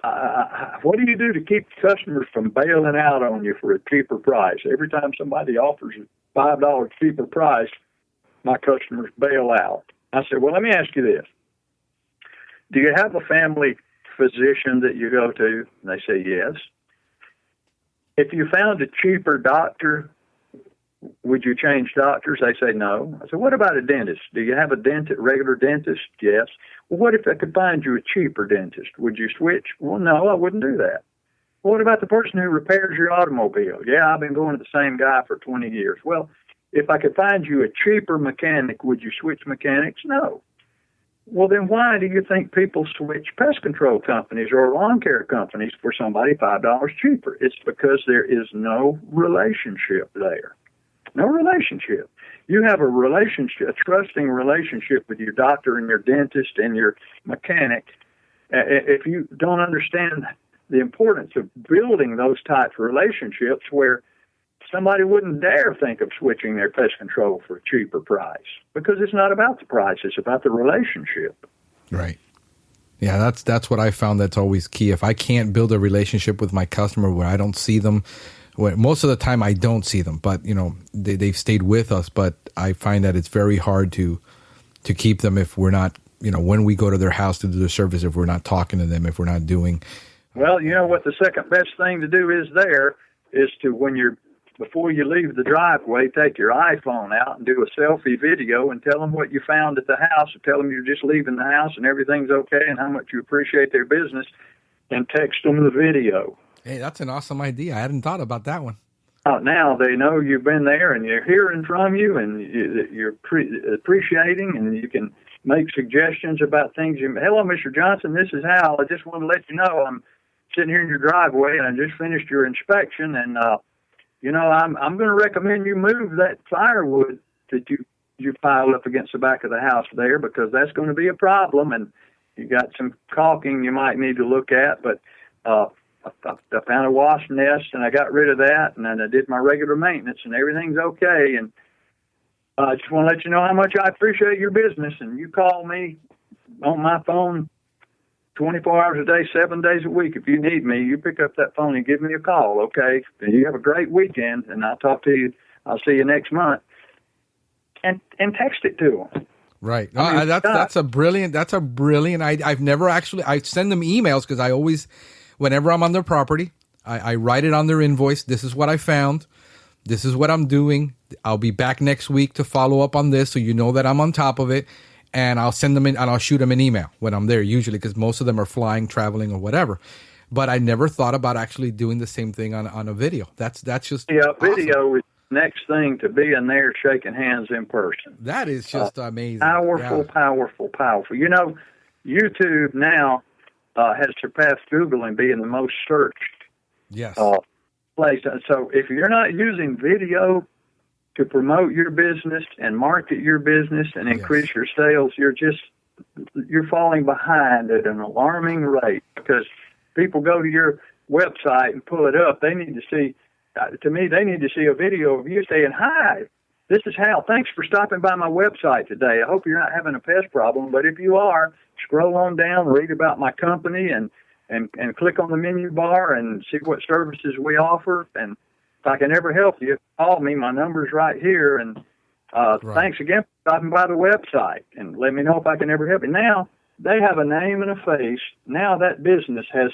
[SPEAKER 2] what do you do to keep customers from bailing out on you for a cheaper price? Every time somebody offers a $5 cheaper price, my customers bail out." I said, "Well, let me ask you this: do you have a family physician that you go to?" And they say, "Yes." If you found a cheaper doctor, would you change doctors? They say no. I said, what about a dentist? Do you have a regular dentist? Yes. Well, what if I could find you a cheaper dentist? Would you switch? Well, no, I wouldn't do that. Well, what about the person who repairs your automobile? Yeah, I've been going to the same guy for 20 years. Well, if I could find you a cheaper mechanic, would you switch mechanics? No. Well, then why do you think people switch pest control companies or lawn care companies for somebody $5 cheaper? It's because there is no relationship there. No relationship. You have a trusting relationship with your doctor and your dentist and your mechanic. If you don't understand the importance of building those types of relationships where somebody wouldn't dare think of switching their pest control for a cheaper price, because it's not about the price, it's about the relationship. Right.
[SPEAKER 1] Yeah, that's what I found that's always key. If I can't build a relationship with my customer where I don't see them, most of the time I don't see them, but they've stayed with us, but I find that it's very hard to keep them if we're not, when we go to their house to do the service, if we're not talking to them, if we're not doing.
[SPEAKER 2] Well, what the second best thing to do is to, before you leave the driveway, take your iPhone out and do a selfie video and tell them what you found at the house, or tell them you're just leaving the house and everything's okay and how much you appreciate their business, and text them the video.
[SPEAKER 1] Hey, that's an awesome idea. I hadn't thought about that one.
[SPEAKER 2] Now they know you've been there and you're hearing from you and you're appreciating, and you can make suggestions about things. Hello, Mr. Johnson, this is Hal. I just want to let you know I'm sitting here in your driveway and I just finished your inspection, and I'm going to recommend you move that firewood that you piled up against the back of the house there, because that's going to be a problem, and you got some caulking you might need to look at, but I found a wasp nest and I got rid of that, and then I did my regular maintenance and everything's okay. And I just want to let you know how much I appreciate your business. And you call me on my phone 24 hours a day, 7 days a week. If you need me, you pick up that phone and give me a call. Okay. And you have a great weekend, and I'll talk to you. I'll see you next month. And text it to them.
[SPEAKER 1] Right. That's a brilliant idea. I send them emails because I always, whenever I'm on their property, I write it on their invoice. This is what I found. This is what I'm doing. I'll be back next week to follow up on this, so you know that I'm on top of it. And I'll send them and I'll shoot them an email when I'm there, usually, because most of them are flying, traveling, or whatever. But I never thought about actually doing the same thing on a video. That's just awesome.
[SPEAKER 2] Video is the next thing to being there, shaking hands in person.
[SPEAKER 1] That is just amazing.
[SPEAKER 2] Powerful. YouTube now has surpassed Google in being the most searched
[SPEAKER 1] Yes.
[SPEAKER 2] Place. So if you're not using video to promote your business and market your business and increase your sales, you're falling behind at an alarming rate, because people go to your website and pull it up. They need to see, they need to see a video of you saying, "Hi, this is Hal. Thanks for stopping by my website today. I hope you're not having a pest problem, but if you are, scroll on down, read about my company, and click on the menu bar and see what services we offer. And if I can ever help you, call me. My number's right here. And thanks again for stopping by the website, and let me know if I can ever help you." Now, they have a name and a face. Now that business has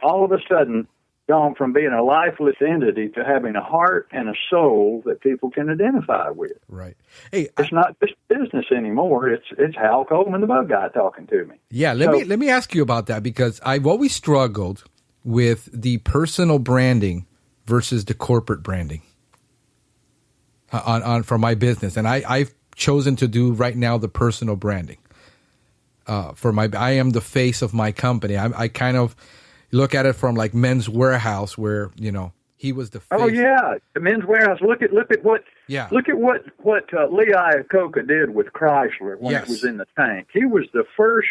[SPEAKER 2] all of a sudden gone from being a lifeless entity to having a heart and a soul that people can identify with.
[SPEAKER 1] Right. Hey,
[SPEAKER 2] it's not just business anymore. It's Hal Coleman, the bug guy, talking to me.
[SPEAKER 1] Yeah, let me ask you about that, because I've always struggled with the personal branding versus the corporate branding on for my business, and I've chosen to do right now the personal branding. I am the face of my company. I kind of look at it from like Men's Warehouse, where he was the face.
[SPEAKER 2] Oh yeah, the Men's Warehouse. Look at what Lee Iacocca did with Chrysler when it was in the tank. He was the first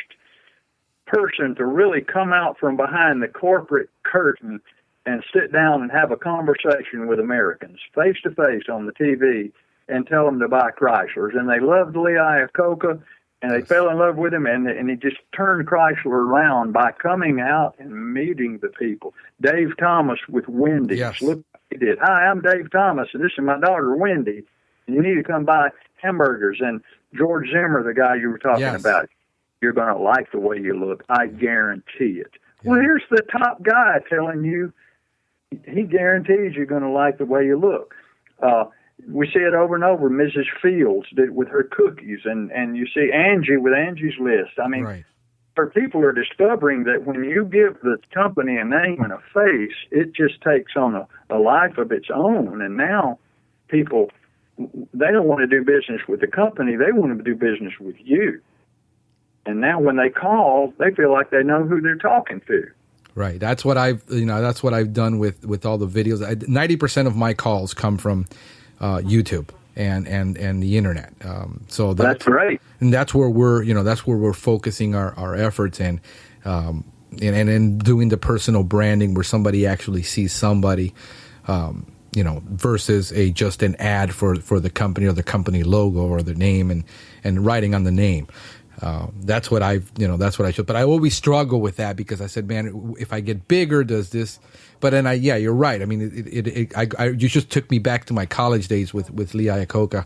[SPEAKER 2] person to really come out from behind the corporate curtain and sit down and have a conversation with Americans face to face on the TV and tell them to buy Chryslers. And they loved Lee Iacocca, and they fell in love with him, and he just turned Chrysler around by coming out and meeting the people. Dave Thomas with Wendy's.
[SPEAKER 1] Yes.
[SPEAKER 2] Look what he did. "Hi, I'm Dave Thomas, and this is my daughter, Wendy, and you need to come buy hamburgers." And George Zimmer, the guy you were talking about, "You're going to like the way you look. I guarantee it." Yeah. Well, here's the top guy telling you he guarantees you're going to like the way you look. We see it over and over. Mrs. Fields did with her cookies, and you see Angie with Angie's List. I mean, people are discovering that when you give the company a name and a face, it just takes on a life of its own. And now people, they don't want to do business with the company. They want to do business with you. And now when they call, they feel like they know who they're talking to.
[SPEAKER 1] Right. That's what I've done with all the videos. 90% of my calls come from YouTube and the internet. So
[SPEAKER 2] that's great.
[SPEAKER 1] And that's where we're focusing our efforts and doing the personal branding where somebody actually sees somebody, versus just an ad for the company or the company logo or the name and writing on the name. That's what I should. But I always struggle with that, because I said, man, if I get bigger, does this? But then you're right. I mean, you just took me back to my college days with Lee Iacocca,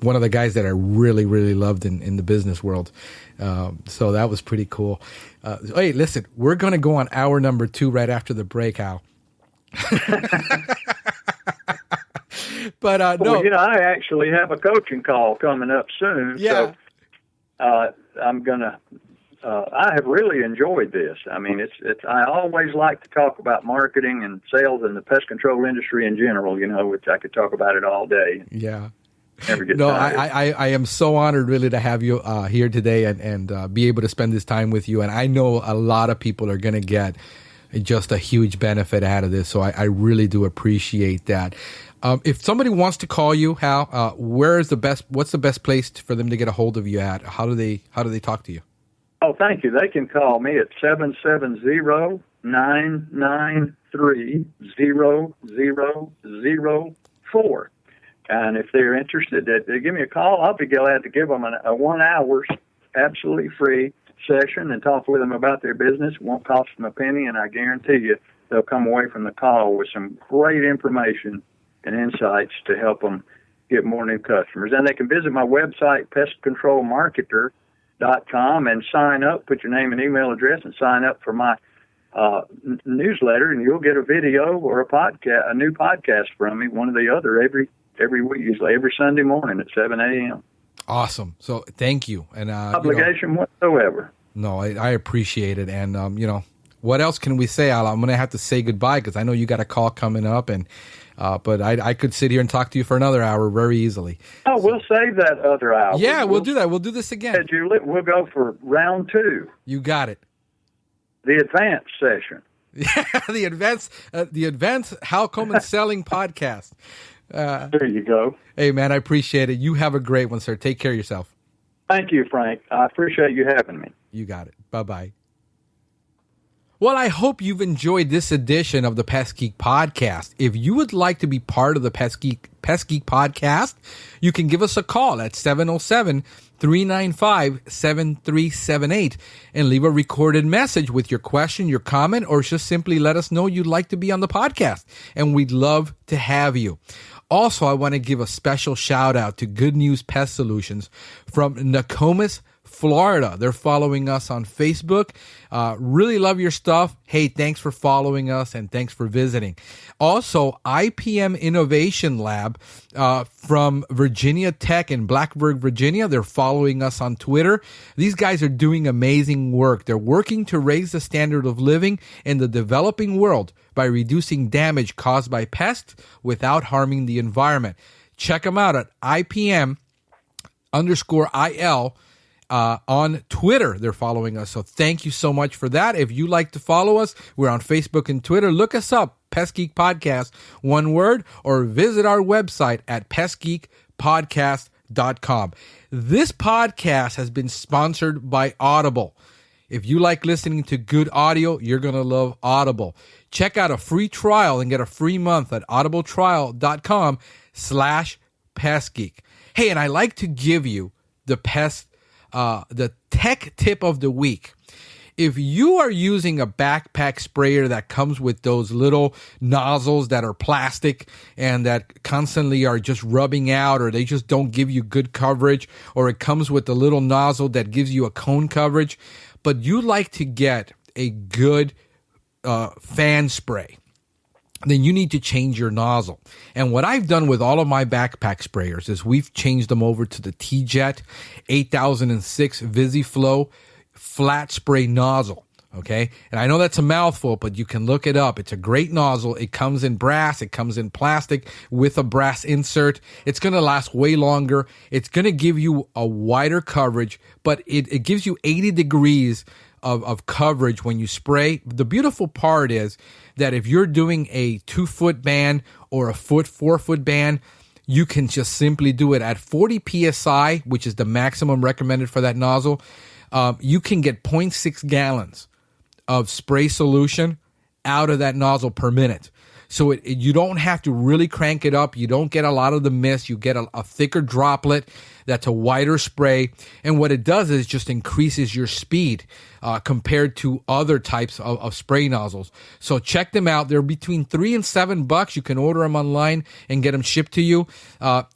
[SPEAKER 1] one of the guys that I really, really loved in the business world. So that was pretty cool. Hey, listen, we're going to go on hour number 2 right after the break, Hal. But no,
[SPEAKER 2] I actually have a coaching call coming up soon.
[SPEAKER 1] Yeah.
[SPEAKER 2] So I'm gonna. I have really enjoyed this. I mean, I always like to talk about marketing and sales and the pest control industry in general. Which I could talk about it all day.
[SPEAKER 1] Yeah.
[SPEAKER 2] Never get
[SPEAKER 1] tired. I am so honored really to have you here today and be able to spend this time with you. And I know a lot of people are going to get just a huge benefit out of this. So I really do appreciate that. If somebody wants to call you, Hal, what's the best place for them to get a hold of you at? How do they talk to you?
[SPEAKER 2] Oh, thank you. They can call me at 770-993-0004. And if they're interested, they give me a call. I'll be glad to give them a 1 hour absolutely free session and talk with them about their business. It won't cost them a penny, and I guarantee you they'll come away from the call with some great information and insights to help them get more new customers. And they can visit my website, pestcontrolmarketer.com, and sign up, put your name and email address, and sign up for my newsletter, and you'll get a video or a new podcast from me, one or the other, every week, usually every Sunday morning at 7 a.m.
[SPEAKER 1] Awesome. So thank you. And
[SPEAKER 2] obligation whatsoever.
[SPEAKER 1] No, I appreciate it. And, what else can we say, Al? I'm going to have to say goodbye because I know you got a call coming up, and but I could sit here and talk to you for another hour very easily.
[SPEAKER 2] Oh, we'll save that other hour.
[SPEAKER 1] Yeah, we'll do that. We'll do this again.
[SPEAKER 2] We'll go for round 2.
[SPEAKER 1] You got it.
[SPEAKER 2] The advanced session.
[SPEAKER 1] Yeah, the advanced Hal Coleman Selling Podcast.
[SPEAKER 2] There you go.
[SPEAKER 1] Hey, man, I appreciate it. You have a great one, sir. Take care of yourself.
[SPEAKER 2] Thank you, Frank. I appreciate you having me.
[SPEAKER 1] You got it. Bye-bye. Well, I hope you've enjoyed this edition of the Pest Geek Podcast. If you would like to be part of the Pest Geek Podcast, you can give us a call at 707-395-7378 and leave a recorded message with your question, your comment, or just simply let us know you'd like to be on the podcast, and we'd love to have you. Also, I want to give a special shout out to Good News Pest Solutions from Nokomis, Florida. They're following us on Facebook. Really love your stuff. Hey, thanks for following us and thanks for visiting. Also, IPM Innovation Lab from Virginia Tech in Blacksburg, Virginia. They're following us on Twitter. These guys are doing amazing work. They're working to raise the standard of living in the developing world by reducing damage caused by pests without harming the environment. Check them out at IPM_IL. On Twitter, they're following us. So thank you so much for that. If you like to follow us, we're on Facebook and Twitter. Look us up, Pest Geek Podcast, one word, or visit our website at pestgeekpodcast.com. This podcast has been sponsored by Audible. If you like listening to good audio, you're going to love Audible. Check out a free trial and get a free month at audibletrial.com/pestgeek. Hey, and I like to give you the tech tip of the week. If you are using a backpack sprayer that comes with those little nozzles that are plastic and that constantly are just rubbing out, or they just don't give you good coverage, or it comes with a little nozzle that gives you a cone coverage, but you like to get a good fan spray, then you need to change your nozzle. And what I've done with all of my backpack sprayers is we've changed them over to the T-Jet 8006 VisiFlow flat spray nozzle. Okay. And I know that's a mouthful, but you can look it up. It's a great nozzle. It comes in brass. It comes in plastic with a brass insert. It's going to last way longer. It's going to give you a wider coverage, but it gives you 80 degrees of coverage when you spray. The beautiful part is that if you're doing a 2-foot band or a 4-foot band, you can just simply do it at 40 PSI, which is the maximum recommended for that nozzle. You can get 0.6 gallons of spray solution out of that nozzle per minute. So you don't have to really crank it up. You don't get a lot of the mist. You get a thicker droplet that's a wider spray. And what it does is just increases your speed compared to other types of spray nozzles. So check them out. They're between $3 and $7. You can order them online and get them shipped to you.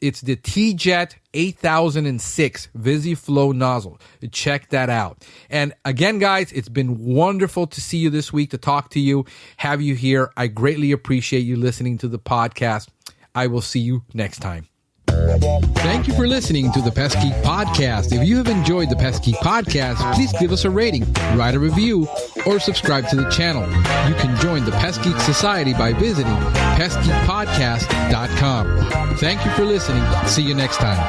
[SPEAKER 1] It's the T-Jet 8006 VisiFlow nozzle. Check that out. And again, guys, it's been wonderful to see you this week, to talk to you, have you here. I greatly appreciate you listening to the podcast. I will see you next time. Thank you for listening to the Pest Geek Podcast. If you have enjoyed the Pest Geek Podcast, please give us a rating, write a review, or subscribe to the channel. You can join the Pest Geek Society by visiting pestgeekpodcast.com. Thank you for listening. See you next time.